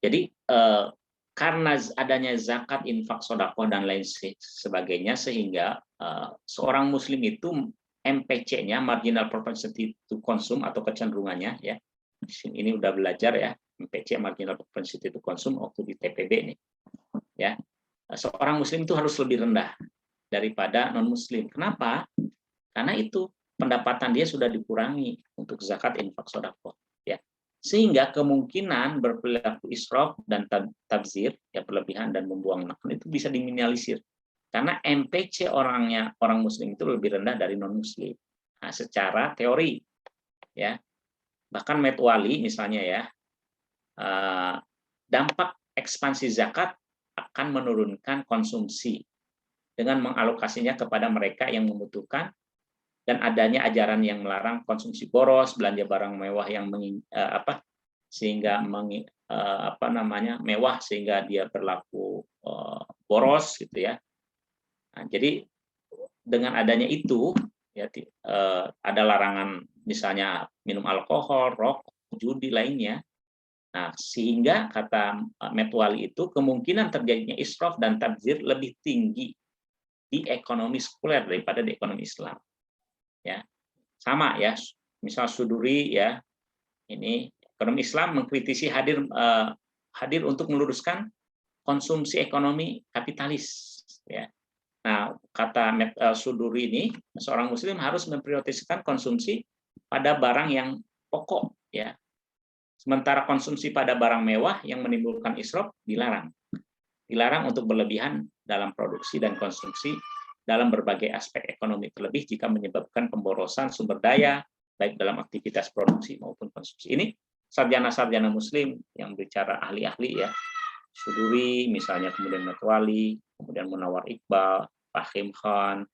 Jadi karena adanya zakat, infak, sodako dan lain sebagainya, sehingga seorang Muslim itu MPC-nya, marginal propensity to consume atau kecenderungannya ya. Di sini ini udah belajar ya, MPC, marginal propensity to consume waktu di TPB nih. Ya. Seorang Muslim itu harus lebih rendah daripada non-Muslim. Kenapa? Karena itu pendapatan dia sudah dikurangi untuk zakat, infak, sodako. Ya. Sehingga kemungkinan berperilaku israf dan tabzir, ya berlebihan dan membuang nafkah itu bisa diminimalisir. Karena MPC orang Muslim itu lebih rendah dari non-Muslim. Nah, secara teori, ya bahkan Metwali misalnya ya, dampak ekspansi zakat akan menurunkan konsumsi dengan mengalokasinya kepada mereka yang membutuhkan, dan adanya ajaran yang melarang konsumsi boros, belanja barang mewah yang sehingga mewah sehingga dia berlaku boros gitu ya. Nah, jadi dengan adanya itu ya ada larangan misalnya minum alkohol, rokok, judi lainnya. Nah, sehingga kata Metwali itu kemungkinan terjadinya israf dan tabzir lebih tinggi di ekonomi sekuler daripada di ekonomi Islam. Ya. Sama ya, misal Suduri ya. Ini ekonomi Islam mengkritisi hadir untuk meluruskan konsumsi ekonomi kapitalis ya. Nah, kata Suduri ini, seorang Muslim harus memprioritaskan konsumsi pada barang yang pokok, ya. Sementara konsumsi pada barang mewah yang menimbulkan israf dilarang. Dilarang untuk berlebihan dalam produksi dan konsumsi dalam berbagai aspek ekonomi, terlebih jika menyebabkan pemborosan sumber daya, baik dalam aktivitas produksi maupun konsumsi. Ini sarjana-sarjana Muslim yang bicara ahli-ahli ya. Suduri misalnya, kemudian Metwali, kemudian Munawar Iqbal, Fahim Khan,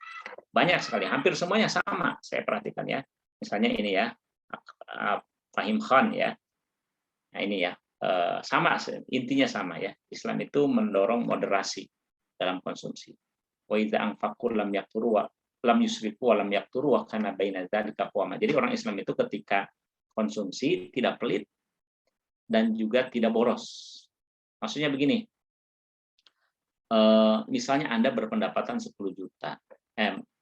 banyak sekali, hampir semuanya sama saya perhatikan ya. Misalnya ini ya, Fahim Khan ya. Nah ini ya, sama, intinya sama ya. Islam itu mendorong moderasi dalam konsumsi. Wa idza anfaqu lam yaqturu wa lam yusrifu wa lam yaqturu wa kana baina dzalika qawama. Jadi orang Islam itu ketika konsumsi tidak pelit dan juga tidak boros. Maksudnya begini, misalnya Anda berpendapatan 10 juta,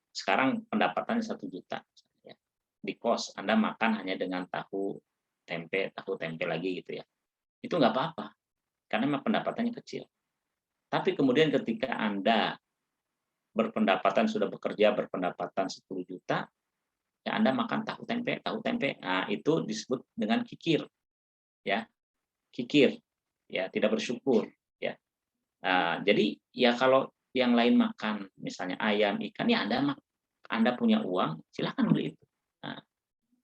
sekarang pendapatannya 1 juta, ya. Di kos Anda makan hanya dengan tahu tempe lagi gitu ya, itu nggak apa-apa, karena memang pendapatannya kecil. Tapi kemudian ketika Anda sudah bekerja berpendapatan 10 juta, ya Anda makan tahu tempe, nah itu disebut dengan kikir, ya, kikir. Ya, tidak bersyukur ya. Nah, jadi ya kalau yang lain makan misalnya ayam, ikan, ya Anda punya uang, silakan beli itu. Nah,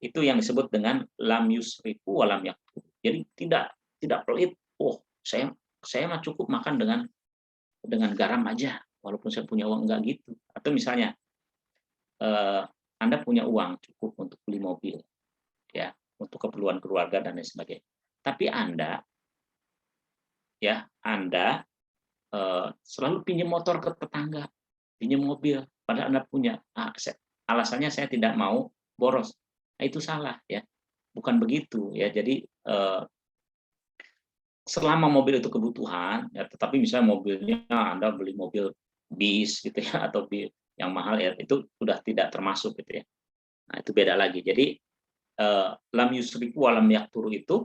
itu yang disebut dengan lam yusrifu wa lam yaqtur. Jadi tidak pelit. Oh, saya mah cukup makan dengan garam aja walaupun saya punya uang, enggak gitu. Atau misalnya Anda punya uang cukup untuk beli mobil ya, untuk keperluan keluarga dan lain sebagainya. Tapi Anda selalu pinjam motor ke tetangga, pinjam mobil, padahal Anda punya. Alasannya saya tidak mau boros. Nah, itu salah ya, bukan begitu ya. Jadi selama mobil itu kebutuhan, ya, tetapi misalnya mobilnya Anda beli mobil bis gitu ya, atau yang mahal ya, itu sudah tidak termasuk gitu ya. Nah, itu beda lagi. Jadi lam yusrifu wa lam yaqturu itu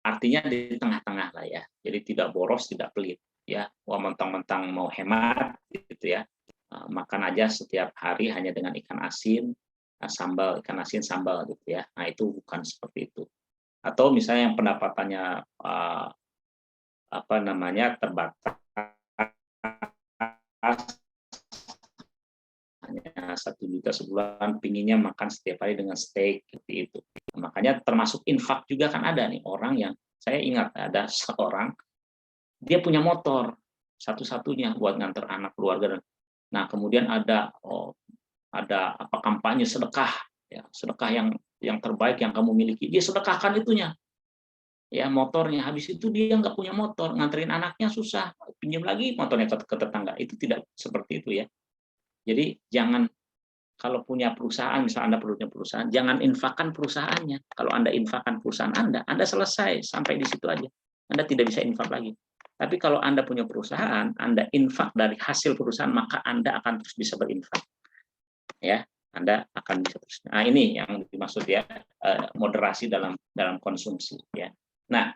artinya di tengah-tengah lah ya. Jadi tidak boros, tidak pelit ya. Wah, mentang-mentang mau hemat gitu gitu ya. Makan aja setiap hari hanya dengan ikan asin, sambal, ikan asin sambal gitu ya. Nah, itu bukan seperti itu. Atau misalnya yang pendapatannya apa namanya terbatas, hanya 1 juta sebulan, pinginnya makan setiap hari dengan steak seperti itu. Nah, makanya termasuk infak juga kan ada nih orang yang saya ingat ada seorang dia punya motor satu-satunya buat nganter anak keluarga. Nah, kemudian ada apa kampanye sedekah ya, sedekah yang terbaik yang kamu miliki. Dia sedekahkan itunya. Ya, motornya. Habis itu dia nggak punya motor, nganterin anaknya susah, pinjam lagi motornya ke tetangga. Itu tidak seperti itu ya. Jadi jangan kalau punya perusahaan, misalnya Anda punya perusahaan, jangan infakkan perusahaannya. Kalau Anda infakkan perusahaan Anda selesai sampai di situ aja. Anda tidak bisa infak lagi. Tapi kalau Anda punya perusahaan, Anda infak dari hasil perusahaan, maka Anda akan terus bisa berinfak. Ya, Anda akan bisa terus. Nah, ini yang dimaksud ya, moderasi dalam konsumsi ya. Nah,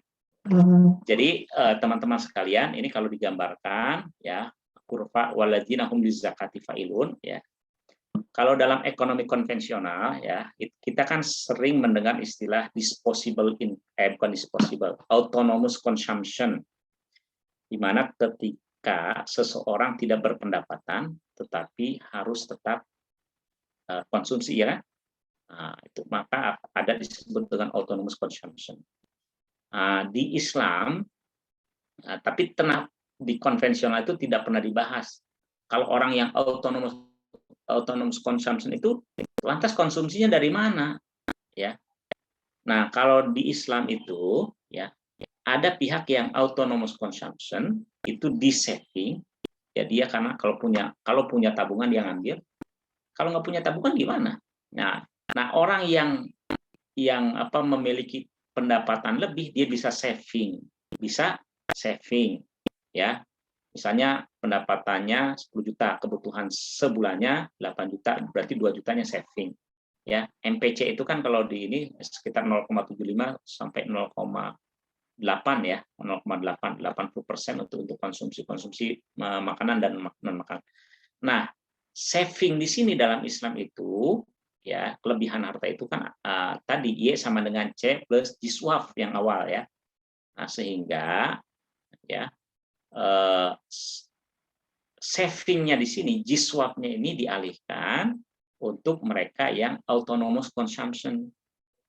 jadi teman-teman sekalian, ini kalau digambarkan ya, kurva waladzina hum lizakati fa'ilun ya. Kalau dalam ekonomi konvensional ya, kita kan sering mendengar istilah bukan disposable, autonomous consumption, di mana ketika seseorang tidak berpendapatan tetapi harus tetap konsumsi ya, nah, itu maka ada disebut dengan autonomous consumption. Di Islam, tapi di konvensional itu tidak pernah dibahas. Kalau orang yang autonomous consumption itu lantas konsumsinya dari mana ya. Nah, kalau di Islam itu ya ada pihak yang autonomous consumption itu di saving ya, dia karena kalau punya tabungan dia ngambil, kalau nggak punya tabungan gimana. Nah orang yang memiliki pendapatan lebih, dia bisa saving ya. Misalnya pendapatannya 10 juta, kebutuhan sebulannya 8 juta, berarti 2 jutanya saving. Ya, MPC itu kan kalau di ini sekitar 0,75 sampai 0,8 ya, 0,8 80% untuk konsumsi makanan dan non makanan. Nah, saving di sini dalam Islam itu ya, kelebihan harta itu kan tadi Y sama dengan C plus jiswaf yang awal ya. Nah, sehingga ya savingnya di sini, jiswapnya ini dialihkan untuk mereka yang autonomous consumption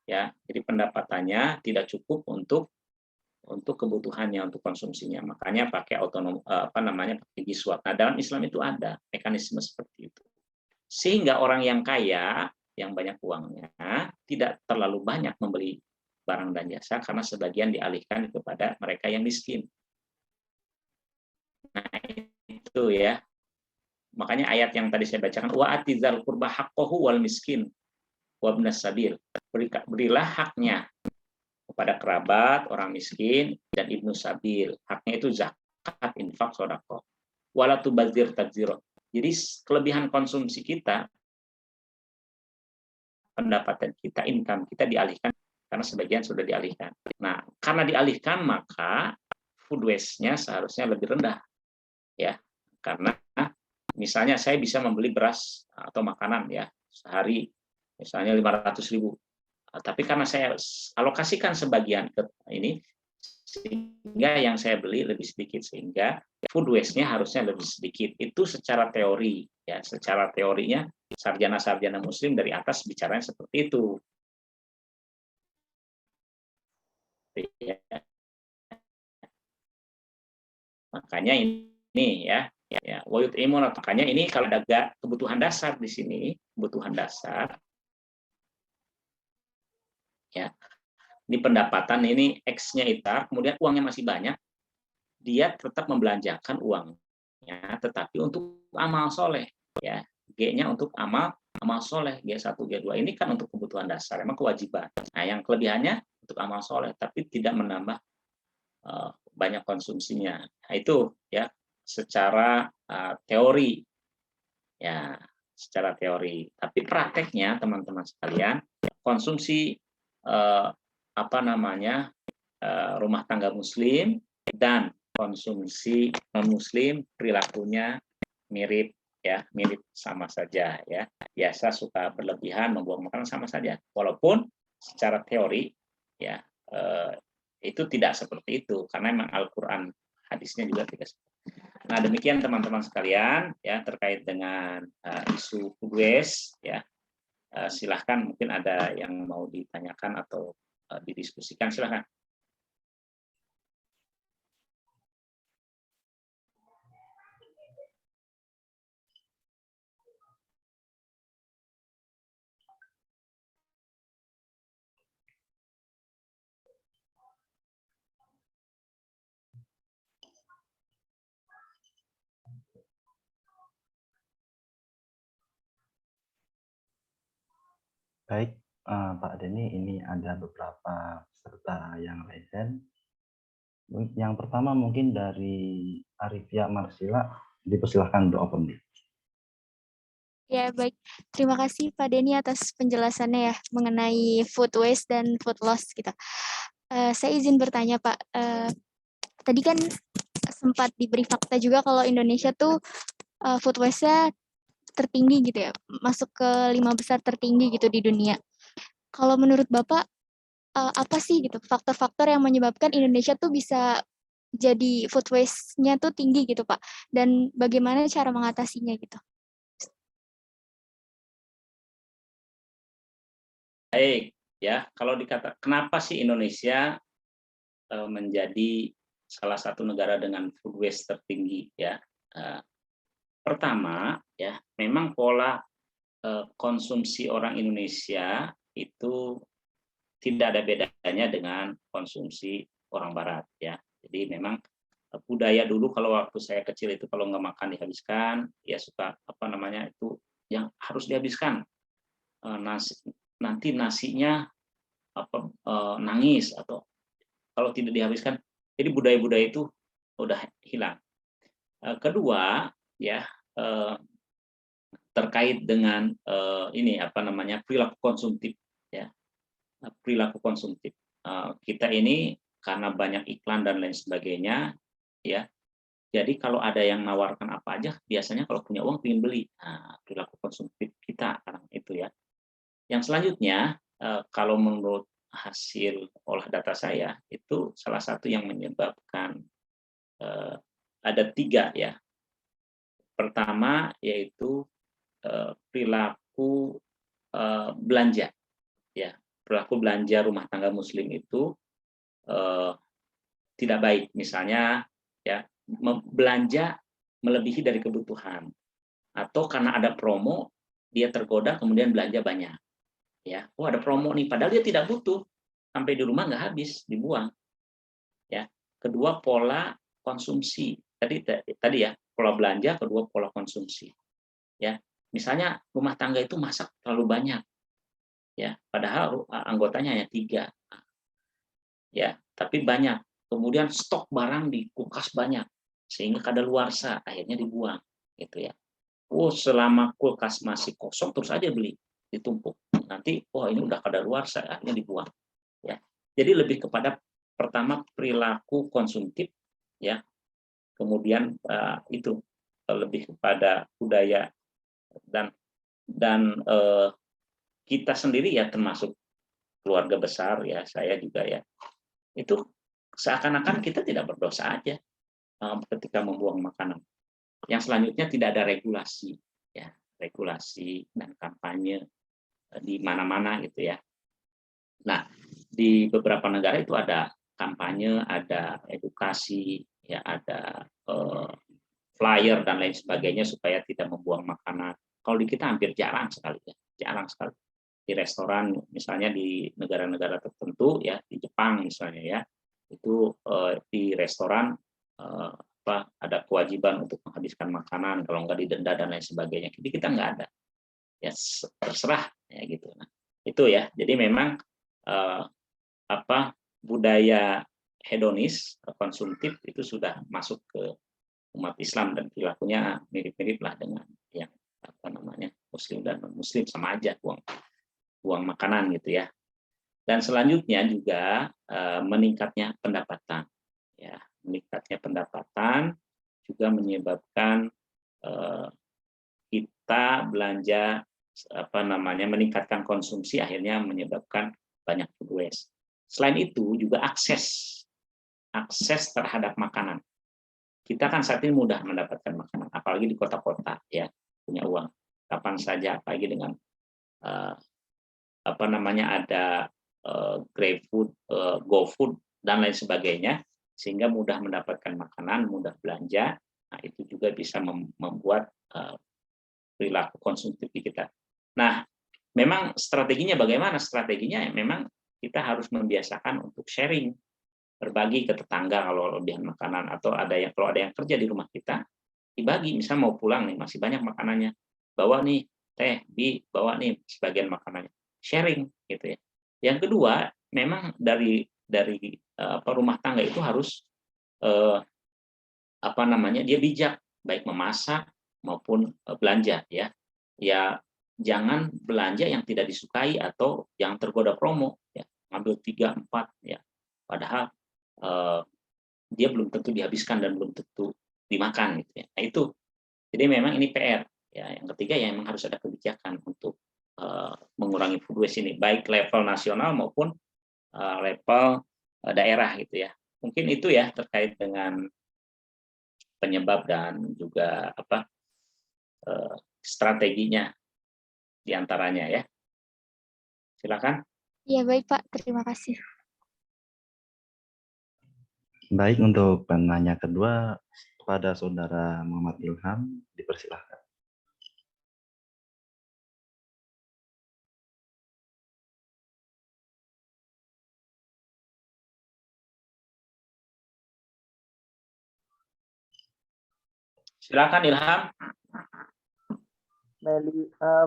ya, jadi pendapatannya tidak cukup untuk kebutuhannya, untuk konsumsinya, makanya pakai pakai jiswap. Nah, dalam Islam itu ada mekanisme seperti itu, sehingga orang yang kaya yang banyak uangnya tidak terlalu banyak membeli barang dan jasa karena sebagian dialihkan kepada mereka yang miskin. Nah, itu ya. Makanya ayat yang tadi saya bacakan, wa atizal qurba haqqahu wal miskin wa ibnas sabil. Berilah haknya kepada kerabat, orang miskin dan ibnu sabil. Haknya itu zakat, infak, sedekah. Wala tubadzir tabdzira. Jadi kelebihan konsumsi kita, pendapatan kita, income kita dialihkan karena sebagian sudah dialihkan. Nah, karena dialihkan maka food waste-nya seharusnya lebih rendah. Ya, karena misalnya saya bisa membeli beras atau makanan ya sehari misalnya 500.000, tapi karena saya alokasikan sebagian ke ini, sehingga yang saya beli lebih sedikit, sehingga food waste-nya harusnya lebih sedikit. Itu secara teori ya, secara teorinya sarjana-sarjana muslim dari atas bicaranya seperti itu. Ya. Makanya ini ya wayut imun, makanya ini kalau ada kebutuhan dasar di sini, kebutuhan dasar ya, di pendapatan ini X-nya ITAR, kemudian uangnya masih banyak, dia tetap membelanjakan uangnya tetapi untuk amal soleh ya, G-nya untuk amal soleh, G1 G2 ini kan untuk kebutuhan dasar, emang kewajiban. Nah, yang kelebihannya untuk amal soleh tapi tidak menambah banyak konsumsinya. Nah, itu ya secara teori ya, secara teori. Tapi prakteknya teman-teman sekalian, konsumsi rumah tangga muslim dan konsumsi non muslim perilakunya mirip ya, mirip sama saja ya. Biasa suka berlebihan membuang makanan sama saja. Walaupun secara teori ya itu tidak seperti itu karena memang Al-Qur'an hadisnya juga tidak seperti itu. Nah, demikian teman-teman sekalian ya terkait dengan isu food waste ya. Silahkan mungkin ada yang mau ditanyakan atau didiskusikan, silahkan. Baik, Pak Denny, ini ada beberapa peserta yang raise hand. Yang pertama mungkin dari Arifia Marsila, dipersilahkan untuk open mic. Ya, baik. Terima kasih Pak Denny atas penjelasannya ya mengenai food waste dan food loss gitu. Saya izin bertanya Pak, tadi kan sempat diberi fakta juga kalau Indonesia tuh food waste-nya tertinggi gitu ya, masuk ke 5 besar tertinggi gitu di dunia. Kalau menurut Bapak, apa sih gitu faktor-faktor yang menyebabkan Indonesia tuh bisa jadi food waste-nya tuh tinggi gitu Pak? Dan bagaimana cara mengatasinya gitu? Baik, ya. Kalau dikata kenapa sih Indonesia menjadi salah satu negara dengan food waste tertinggi ya? Pertama, ya, memang pola konsumsi orang Indonesia itu tidak ada bedanya dengan konsumsi orang Barat ya. Jadi memang budaya dulu kalau waktu saya kecil itu kalau nggak makan dihabiskan, ya suka apa namanya itu yang harus dihabiskan. Nanti nasinya nangis atau kalau tidak dihabiskan. Jadi budaya-budaya itu udah hilang. Kedua ya terkait dengan ini apa namanya perilaku konsumtif ya. Perilaku konsumtif. Kita ini karena banyak iklan dan lain sebagainya ya. Jadi kalau ada yang nawarkan apa aja biasanya kalau punya uang ingin beli. Nah, perilaku konsumtif kita itu ya. Yang selanjutnya kalau menurut hasil olah data saya itu salah satu yang menyebabkan ada 3 ya. Pertama yaitu perilaku belanja ya. Perilaku belanja rumah tangga muslim itu tidak baik, misalnya ya belanja melebihi dari kebutuhan atau karena ada promo dia tergoda kemudian belanja banyak ya. Oh ada promo nih padahal dia tidak butuh, sampai di rumah nggak habis dibuang ya. Kedua pola konsumsi tadi ya, pola belanja, kedua pola konsumsi ya. Misalnya rumah tangga itu masak terlalu banyak ya, padahal anggotanya hanya 3 ya, tapi banyak. Kemudian stok barang di kulkas banyak sehingga kadaluarsa akhirnya dibuang gitu ya. Oh selama kulkas masih kosong terus aja beli, ditumpuk, nanti ini udah kadaluarsa akhirnya dibuang ya. Jadi lebih kepada pertama perilaku konsumtif ya, kemudian itu lebih kepada budaya dan kita sendiri ya termasuk keluarga besar ya, saya juga ya, itu seakan-akan kita tidak berdosa aja ketika membuang makanan. Yang selanjutnya tidak ada regulasi ya, regulasi dan kampanye di mana-mana gitu ya. Nah, di beberapa negara itu ada kampanye, ada edukasi ya, ada flyer dan lain sebagainya supaya tidak membuang makanan. Kalau di kita hampir jarang sekali ya, jarang sekali. Di restoran misalnya di negara-negara tertentu ya, di Jepang misalnya ya, itu di restoran ada kewajiban untuk menghabiskan makanan, kalau nggak didenda dan lain sebagainya. Jadi kita nggak ada, ya terserah ya gitu. Nah, itu ya. Jadi memang budaya hedonis konsumtif itu sudah masuk ke umat Islam dan perilakunya mirip-mirip lah dengan yang apa namanya Muslim dan non Muslim, sama aja buang makanan gitu ya. Dan selanjutnya juga meningkatnya pendapatan ya, meningkatnya pendapatan juga menyebabkan kita belanja meningkatkan konsumsi, akhirnya menyebabkan banyak food waste. Selain itu juga akses terhadap makanan. Kita kan saat ini mudah mendapatkan makanan, apalagi di kota-kota ya, punya uang kapan saja, apalagi dengan ada GrabFood, GoFood dan lain sebagainya, sehingga mudah mendapatkan makanan, mudah belanja. Nah, itu juga bisa membuat perilaku konsumtif kita. Nah, memang strateginya bagaimana? Strateginya memang kita harus membiasakan untuk sharing, berbagi ke tetangga kalau lebihan makanan, atau kalau ada yang kerja di rumah kita, dibagi. Misal mau pulang nih, masih banyak makanannya, bawa nih teh, bawa nih sebagian makanannya, sharing gitu ya. Yang kedua, memang dari rumah tangga itu harus dia bijak, baik memasak maupun belanja ya. Ya, jangan belanja yang tidak disukai atau yang tergoda promo ya, ngambil 3, 4 ya. Padahal dia belum tentu dihabiskan dan belum tentu dimakan gitu ya. Nah, itu. Jadi memang ini PR ya. Yang ketiga ya, memang harus ada kebijakan untuk mengurangi food waste ini, baik level nasional maupun level daerah gitu ya. Mungkin itu ya terkait dengan penyebab dan juga strateginya diantaranya ya. Silakan. Iya, baik Pak. Terima kasih. Baik, untuk penanya kedua kepada Saudara Muhammad Ilham, dipersilahkan. Silakan Ilham.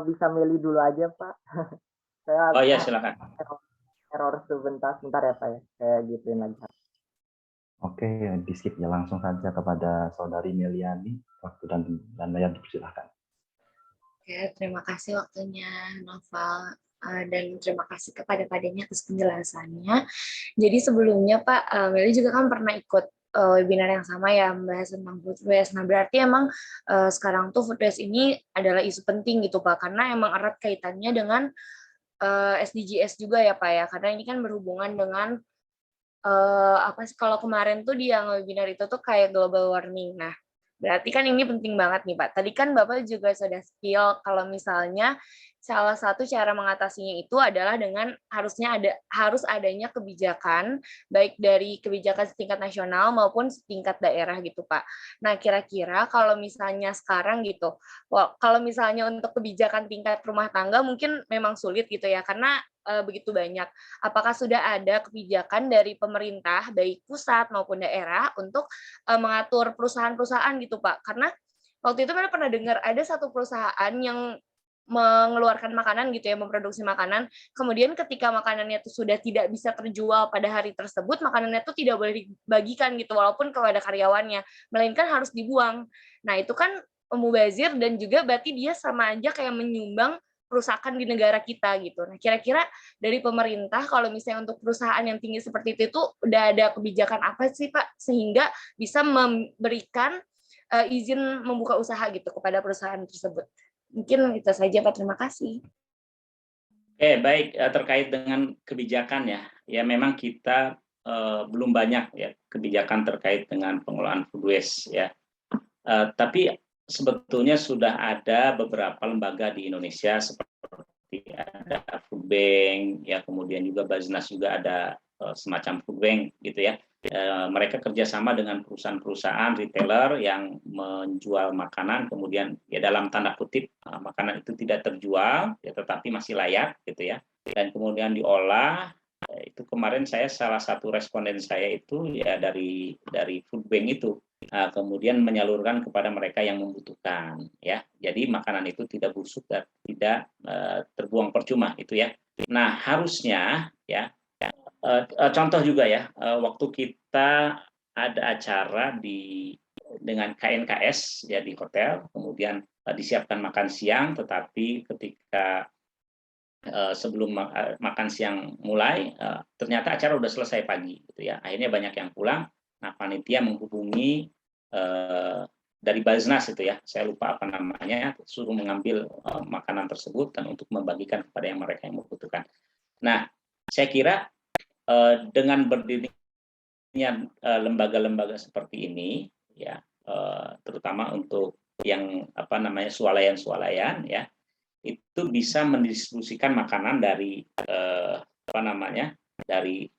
Bisa Meli dulu aja Pak. Saya Oh ya, silakan. error sebentar ya Pak ya. Kayak gituin lagi. Oke, di skip ya, langsung saja kepada Saudari Meliani. Waktu dan layar dipersilahkan. Oke, terima kasih waktunya Noval, dan terima kasih kepada Pak Denny atas penjelasannya. Jadi sebelumnya Pak, Meli juga kan pernah ikut webinar yang sama ya, membahas tentang food waste. Nah, berarti emang sekarang tuh food waste ini adalah isu penting gitu Pak, karena emang erat kaitannya dengan SDGs juga ya Pak ya, karena ini kan berhubungan dengan kalau kemarin tuh di yang webinar itu tuh kayak global warming. Nah, berarti kan ini penting banget nih Pak. Tadi kan Bapak juga sudah spill kalau misalnya salah satu cara mengatasinya itu adalah dengan harus adanya kebijakan, baik dari kebijakan setingkat nasional maupun setingkat daerah gitu Pak. Nah, kira-kira kalau misalnya sekarang gitu, kalau misalnya untuk kebijakan tingkat rumah tangga mungkin memang sulit gitu ya, karena begitu banyak. Apakah sudah ada kebijakan dari pemerintah, baik pusat maupun daerah, untuk mengatur perusahaan-perusahaan gitu Pak? Karena waktu itu pernah dengar ada satu perusahaan yang mengeluarkan makanan gitu ya, memproduksi makanan, kemudian ketika makanannya itu sudah tidak bisa terjual pada hari tersebut, makanannya itu tidak boleh dibagikan gitu, walaupun kalau ada karyawannya, melainkan harus dibuang. Nah, itu kan mubazir, dan juga berarti dia sama aja kayak menyumbang perusahaan di negara kita gitu. Nah, kira-kira dari pemerintah kalau misalnya untuk perusahaan yang tinggi seperti itu udah ada kebijakan apa sih Pak, sehingga bisa memberikan izin membuka usaha gitu kepada perusahaan tersebut? Mungkin itu saja Pak, terima kasih. Oke, baik, terkait dengan kebijakan ya memang kita belum banyak ya kebijakan terkait dengan pengelolaan food waste ya. Tapi sebetulnya sudah ada beberapa lembaga di Indonesia seperti ada Food Bank ya, kemudian juga Baznas juga ada semacam Food Bank gitu ya. Mereka kerjasama dengan perusahaan-perusahaan retailer yang menjual makanan, kemudian ya dalam tanda kutip makanan itu tidak terjual ya, tetapi masih layak gitu ya, dan kemudian diolah. Itu kemarin salah satu responden saya itu ya dari Food Bank itu, kemudian menyalurkan kepada mereka yang membutuhkan ya, jadi makanan itu tidak busuk dan tidak terbuang percuma itu ya. Nah, harusnya ya, contoh juga ya, waktu kita ada acara dengan KNKS ya di hotel, kemudian disiapkan makan siang, tetapi ketika sebelum makan siang mulai, ternyata acara udah selesai pagi gitu ya. Akhirnya banyak yang pulang. Nah, panitia menghubungi dari Baznas itu ya, saya lupa apa namanya, suruh mengambil makanan tersebut dan untuk membagikan kepada yang mereka yang membutuhkan. Nah, saya kira dengan berdirinya lembaga-lembaga seperti ini, ya, terutama untuk yang apa namanya swalayan-swalayan, ya, itu bisa mendistribusikan makanan dari apa namanya dari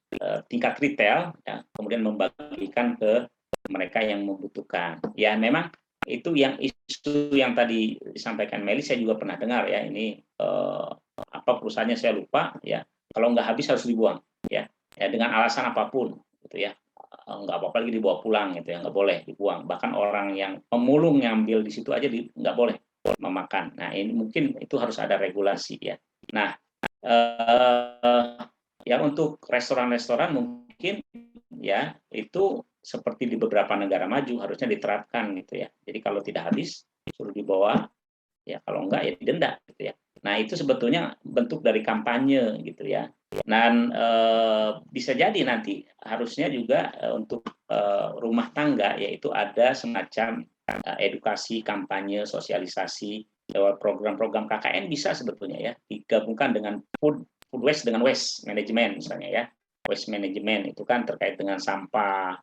tingkat retail, ya, kemudian membagikan ke mereka yang membutuhkan. Ya, memang itu yang isu yang tadi disampaikan Meli, saya juga pernah dengar ya, ini apa perusahaannya saya lupa ya, kalau nggak habis harus dibuang ya, ya dengan alasan apapun gitu ya, nggak apa-apa lagi dibawa pulang gitu ya, nggak boleh dibuang, bahkan orang yang pemulung ngambil di situ aja nggak boleh memakan. Nah, ini mungkin itu harus ada regulasi ya. Nah, ya untuk restoran-restoran mungkin ya itu seperti di beberapa negara maju harusnya diterapkan gitu ya. Jadi kalau tidak habis suruh dibawa, ya kalau enggak ya didenda gitu ya. Nah, itu sebetulnya bentuk dari kampanye gitu ya. Dan bisa jadi nanti harusnya juga untuk rumah tangga yaitu ada semacam edukasi, kampanye, sosialisasi lewat program-program KKN bisa sebetulnya ya digabungkan dengan food waste dengan waste management misalnya ya. Waste management itu kan terkait dengan sampah,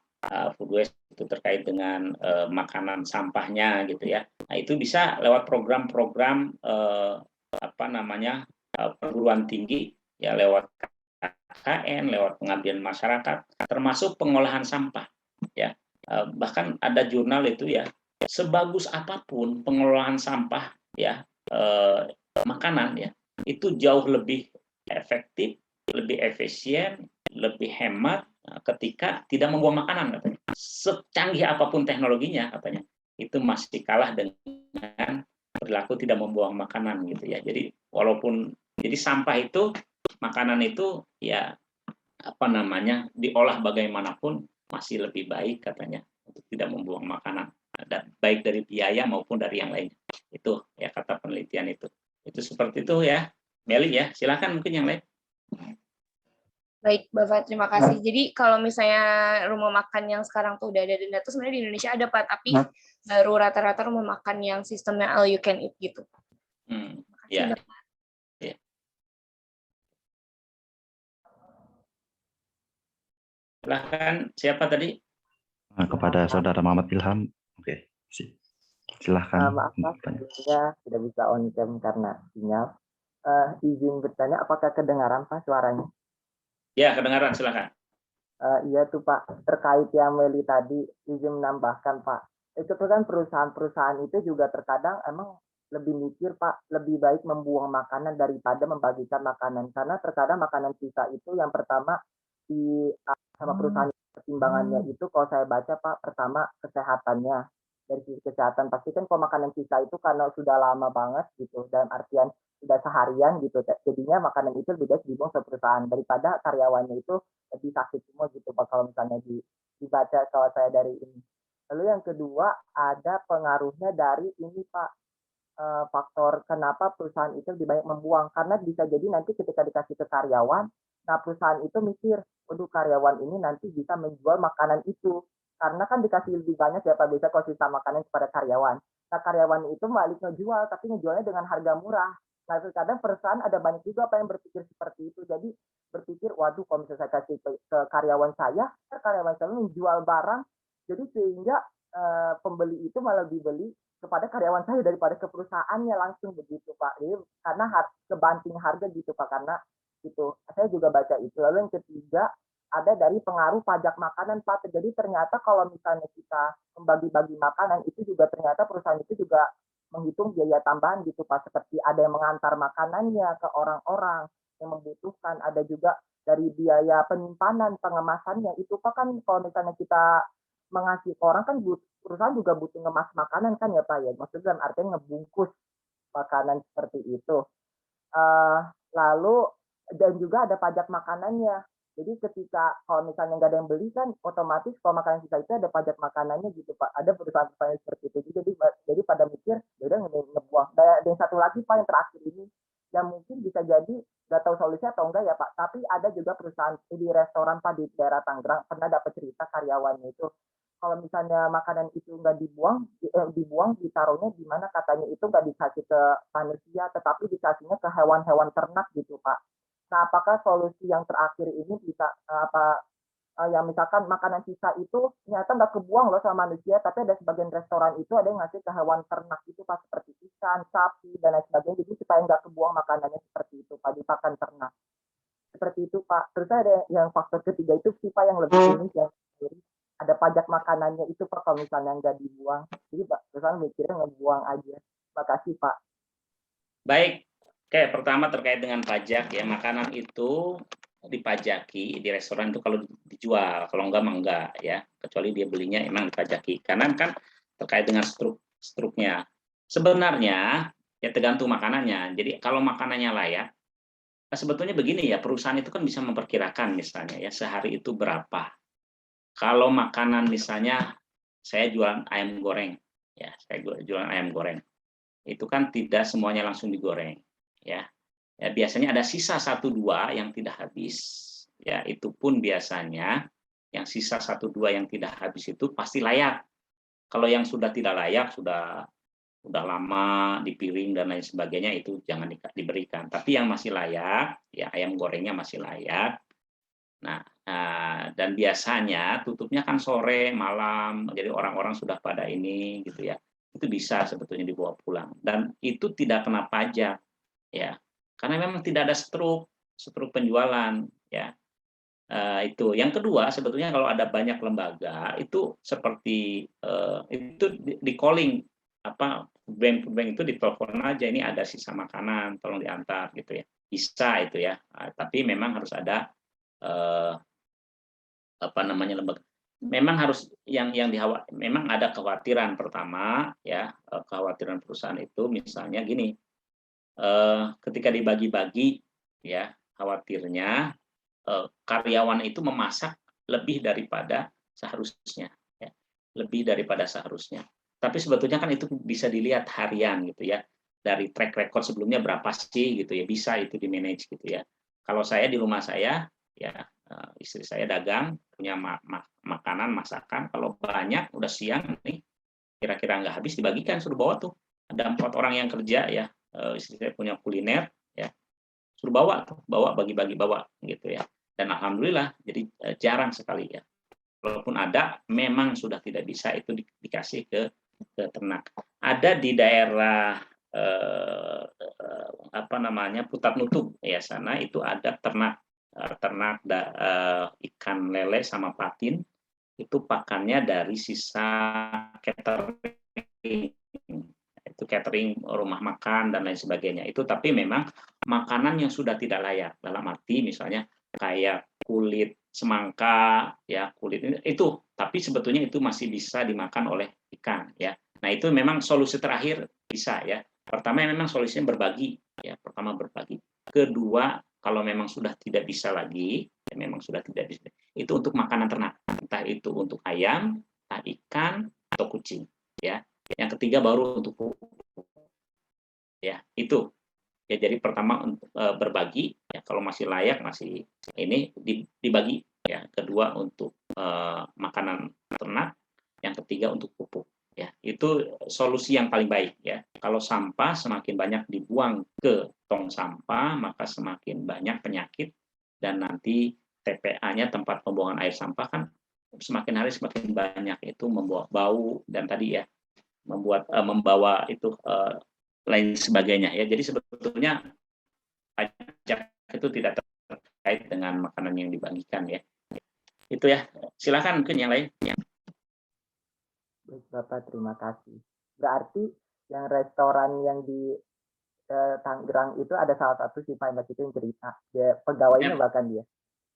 food waste itu terkait dengan makanan sampahnya gitu ya. Nah, itu bisa lewat program-program apa namanya perguruan tinggi ya, lewat KKN, lewat pengabdian masyarakat, termasuk pengolahan sampah ya. Bahkan ada jurnal itu ya, sebagus apapun pengelolaan sampah ya, makanan ya, itu jauh lebih efektif, lebih efisien, lebih hemat ketika tidak membuang makanan katanya. Secanggih apapun teknologinya katanya, itu masih kalah dengan perilaku tidak membuang makanan gitu ya. Jadi walaupun jadi sampah itu, makanan itu ya apa namanya diolah bagaimanapun masih lebih baik katanya untuk tidak membuang makanan, dan baik dari biaya maupun dari yang lain. Itu ya kata penelitian itu. Itu seperti itu ya, Meli ya. Silakan mungkin yang lain. Baik, Bapak, terima kasih. Jadi kalau misalnya rumah makan yang sekarang tuh udah ada denda tuh sebenarnya di Indonesia ada, Pak, tapi baru rata-rata rumah makan yang sistemnya all you can eat gitu. Terima kasih, Ya. Bapak. Ya. Silakan, siapa tadi? Kepada Saudara Muhammad Ilham. Oke, silahkan. Maaf Pak, sebelumnya tidak bisa on cam karena sinyal. Izin bertanya, apakah kedengaran Pak suaranya? Ya, kedengaran, silakan. Iya tuh Pak, terkait yang Meli tadi, izin menambahkan Pak. Itu tuh kan perusahaan-perusahaan itu juga terkadang emang lebih mikir Pak, lebih baik membuang makanan daripada membagikan makanan. Karena terkadang makanan sisa itu yang pertama di sama perusahaan pertimbangannya itu kalau saya baca Pak, pertama kesehatannya. Dari sisi kesehatan pasti kan kalau makanan sisa itu karena sudah lama banget gitu, dalam artian sudah seharian gitu, jadinya makanan itu lebih baik dibuang ke perusahaan daripada karyawannya itu lebih sakit semua gitu Pak, kalau misalnya dibaca kalau saya dari ini. Lalu yang kedua ada pengaruhnya dari ini Pak, faktor kenapa perusahaan itu lebih banyak membuang, karena bisa jadi nanti ketika dikasih ke karyawan, nah perusahaan itu mikir, waduh karyawan ini nanti bisa menjual makanan itu, karena kan dikasih lebih banyak ya Pak, biasa kalau sisa makanan kepada karyawan. Nah karyawan itu balik ngejual, tapi ngejualnya dengan harga murah. Nah kadang perusahaan ada banyak juga apa yang berpikir seperti itu, jadi berpikir, waduh kalau misalnya saya kasih ke karyawan saya menjual barang, jadi sehingga pembeli itu malah dibeli kepada karyawan saya daripada ke perusahaannya langsung begitu Pak. Jadi karena kebanting harga gitu Pak, karena itu saya juga baca itu. Lalu yang ketiga ada dari pengaruh pajak makanan Pak. Jadi ternyata kalau misalnya kita membagi-bagi makanan itu juga ternyata perusahaan itu juga menghitung biaya tambahan gitu Pak, seperti ada yang mengantar makanannya ke orang-orang yang membutuhkan, ada juga dari biaya penyimpanan, pengemasannya itu Pak. Kan kalau misalnya kita mengasih orang kan perusahaan juga butuh ngemas makanan kan ya Pak ya, maksudnya artinya ngebungkus makanan seperti itu. Lalu dan juga ada pajak makanannya. Jadi ketika kalau misalnya nggak ada yang beli kan otomatis kalau makanan sisa itu ada pajak makanannya gitu Pak. Ada perusahaan-perusahaan seperti itu. Jadi pada mikir ya udah ngebuang. Dan satu lagi Pak yang terakhir ini yang mungkin bisa jadi nggak tahu solusinya atau enggak ya Pak. Tapi ada juga perusahaan di restoran Pak di daerah Tangerang pernah dapat cerita karyawannya itu kalau misalnya makanan itu nggak dibuang, dibuang, ditaruhnya di mana katanya itu nggak dikasih ke manusia, tetapi dikasihnya ke hewan-hewan ternak gitu Pak. Nah, apakah solusi yang terakhir ini bisa yang misalkan makanan sisa itu ternyata nggak kebuang loh sama manusia, tapi ada sebagian restoran itu ada yang ngasih ke hewan ternak itu Pak, seperti ikan, sapi, dan lain sebagainya, jadi supaya nggak kebuang makanannya seperti itu Pak, di pakan ternak. Seperti itu Pak. Terus ada yang faktor ketiga itu sih Pak yang lebih unik ya. Jadi ada pajak makanannya itu Pak kalau misalnya nggak dibuang. Jadi Pak, terus mikirnya ngebuang aja. Makasih Pak. Baik, oke, pertama terkait dengan pajak ya, makanan itu dipajaki di restoran itu kalau dijual, kalau enggak mah enggak ya, kecuali dia belinya emang dipajaki. Karena kan terkait dengan struknya. Sebenarnya ya tergantung makanannya. Jadi kalau makanannya layak, sebetulnya begini ya, perusahaan itu kan bisa memperkirakan misalnya ya sehari itu berapa. Kalau makanan misalnya saya jualan ayam goreng, ya saya jualan ayam goreng, itu kan tidak semuanya langsung digoreng, ya. Ya biasanya ada sisa 1-2 yang tidak habis, ya itu pun biasanya yang sisa 1-2 yang tidak habis itu pasti layak. Kalau yang sudah tidak layak, sudah lama di piring dan lain sebagainya itu jangan diberikan. Tapi yang masih layak, ya ayam gorengnya masih layak. Nah, dan biasanya tutupnya kan sore, malam, jadi orang-orang sudah pada ini gitu ya. Itu bisa sebetulnya dibawa pulang dan itu tidak kena pajak ya. Karena memang tidak ada struk penjualan ya. Itu. Yang kedua sebetulnya kalau ada banyak lembaga itu seperti itu di calling apa bank itu ditelepon aja ini ada sisa makanan tolong diantar gitu ya. Bisa itu ya. Tapi memang harus ada eh, apa namanya lembaga memang harus memang ada kekhawatiran pertama ya kekhawatiran perusahaan itu misalnya gini ketika dibagi-bagi ya khawatirnya karyawan itu memasak lebih daripada seharusnya ya lebih daripada seharusnya tapi sebetulnya kan itu bisa dilihat harian gitu ya dari track record sebelumnya berapa sih gitu ya bisa itu di manage gitu ya kalau saya di rumah saya ya istri saya dagang punya makanan masakan kalau banyak udah siang nih kira-kira nggak habis dibagikan suruh bawa tuh ada 4 orang yang kerja ya istri saya punya kuliner ya suruh bawa bagi-bagi bawa gitu ya dan alhamdulillah jadi jarang sekali ya walaupun ada memang sudah tidak bisa itu dikasih ke ternak ada di daerah apa namanya Putat Nutup ya sana itu ada ternak ikan lele sama patin itu pakannya dari sisa catering itu catering rumah makan dan lain sebagainya itu tapi memang makanan yang sudah tidak layak dalam arti misalnya kayak kulit semangka ya kulit itu tapi sebetulnya itu masih bisa dimakan oleh ikan ya nah itu memang solusi terakhir bisa ya pertama memang solusinya berbagi ya pertama berbagi kedua kalau memang sudah tidak bisa lagi ya memang sudah tidak bisa itu untuk makanan ternak entah itu untuk ayam entah ikan atau kucing ya yang ketiga baru untuk ya itu ya jadi pertama untuk berbagi ya kalau masih layak masih ini dibagi ya kedua untuk makanan ternak yang ketiga untuk pupuk ya itu solusi yang paling baik ya kalau sampah semakin banyak dibuang ke tong sampah maka semakin banyak penyakit dan nanti TPA-nya tempat pembuangan air sampah kan semakin hari semakin banyak itu membawa bau dan tadi ya membawa itu lain sebagainya ya. Jadi sebetulnya pajak itu tidak terkait dengan makanan yang dibagikan ya. Itu ya. Silakan mungkin yang lain. Baik Bapak, terima kasih. Berarti yang restoran yang di Tangerang itu ada salah satu si pilot itu yang cerita. Dia pegawainya Ya. bahkan dia.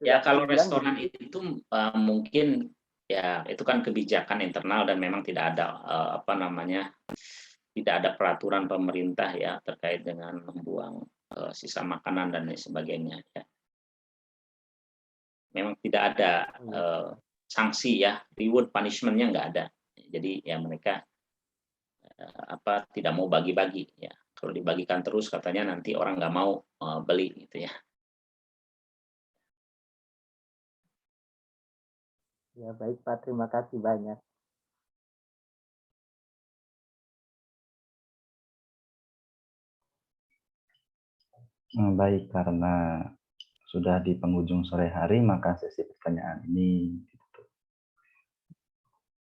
Ya kalau restoran itu mungkin ya itu kan kebijakan internal dan memang tidak ada apa namanya tidak ada peraturan pemerintah ya terkait dengan membuang sisa makanan dan lain sebagainya ya. Memang tidak ada sanksi ya reward punishment-nya nggak ada. Jadi ya mereka apa tidak mau bagi-bagi ya. Kalau dibagikan terus katanya nanti orang nggak mau beli gitu ya. Ya baik Pak, terima kasih banyak. Baik, karena sudah di penghujung sore hari, maka sesi pertanyaan ini ditutup.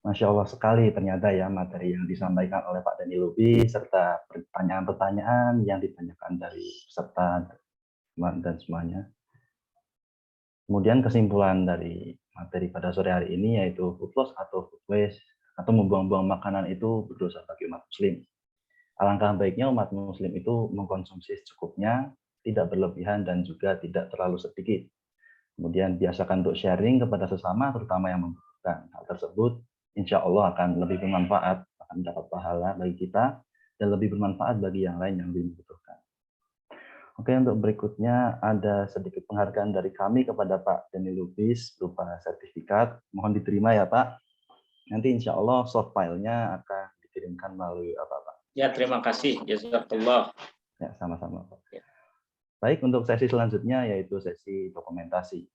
Masya Allah sekali ternyata ya materi yang disampaikan oleh Pak Dani Lubis, serta pertanyaan-pertanyaan yang ditanyakan dari peserta dan semuanya. Kemudian kesimpulan dari materi pada sore hari ini yaitu food loss atau food waste atau membuang-buang makanan itu berdosa bagi umat muslim. Alangkah baiknya umat muslim itu mengkonsumsi secukupnya, tidak berlebihan dan juga tidak terlalu sedikit. Kemudian biasakan untuk sharing kepada sesama, terutama yang membutuhkan. Hal tersebut insya Allah akan lebih bermanfaat, akan mendapat pahala bagi kita, dan lebih bermanfaat bagi yang lain yang lebih membutuhkan. Oke, untuk berikutnya ada sedikit penghargaan dari kami kepada Pak Dani Lubis berupa sertifikat. Mohon diterima ya Pak. Nanti insya Allah soft file-nya akan dikirimkan melalui apa Pak? Ya, terima kasih. Jazakallah. Ya, sama-sama Pak. Ya. Baik, untuk sesi selanjutnya yaitu sesi dokumentasi.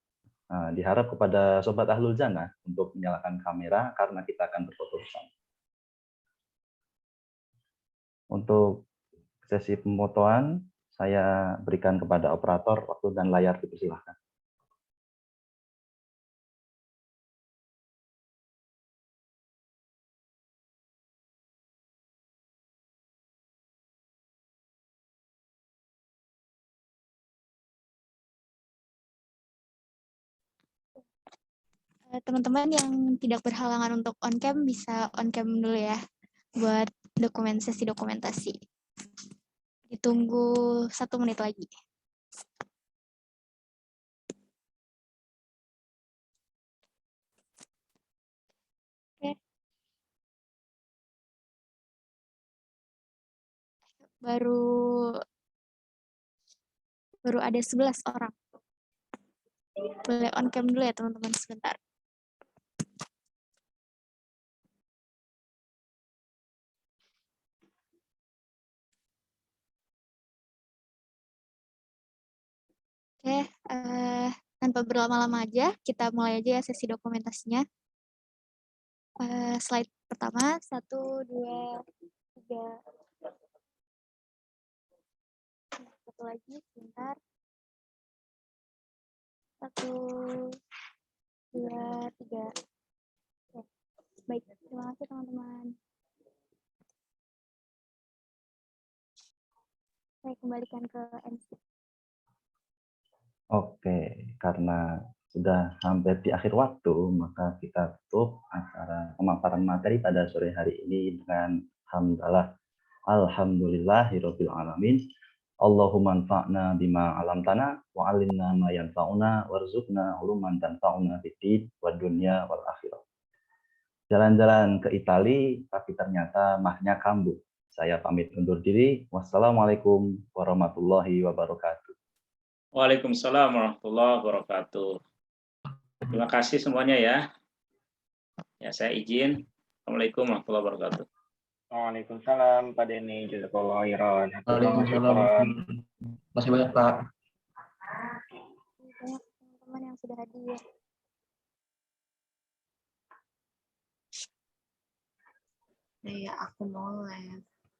Diharap kepada Sobat Ahlul Jannah untuk menyalakan kamera karena kita akan berfoto bersama. Untuk sesi pemotoan, saya berikan kepada operator waktu dan layar dipersilahkan. Teman-teman yang tidak berhalangan untuk on cam bisa on cam dulu ya buat sesi dokumentasi. Ditunggu 1 menit lagi. Oke. Baru ada 11 orang. Boleh on cam dulu ya teman-teman sebentar. Oke, tanpa berlama-lama aja, kita mulai aja ya sesi dokumentasinya. Slide pertama, 1, 2, 3. Satu lagi, sebentar. 1, 2, 3. Oke. Baik, terima kasih teman-teman. Saya kembalikan ke MC. Oke, karena sudah hampir di akhir waktu, maka kita tutup acara pemaparan materi pada sore hari ini dengan hamdalah. Alhamdulillahirabbil alamin. Allahumma anfa'na bima 'allamtana wa 'allimna ma yanfa'una warzuqna uluman tanfa'una fid din wad dunya wal akhirah. Jalan-jalan ke Itali, tapi ternyata mahnya kambuh. Saya pamit undur diri. Wassalamualaikum warahmatullahi wabarakatuh. Waalaikumsalam warahmatullahi wabarakatuh. Terima kasih semuanya ya. Ya, saya izin. Assalamualaikum warahmatullahi wabarakatuh. Waalaikumsalam Pak Denny, jazakallahu khairan. Waalaikumsalam. Masih banyak Pak. Banyak teman-teman yang sudah hadir. Ya, aku mau live.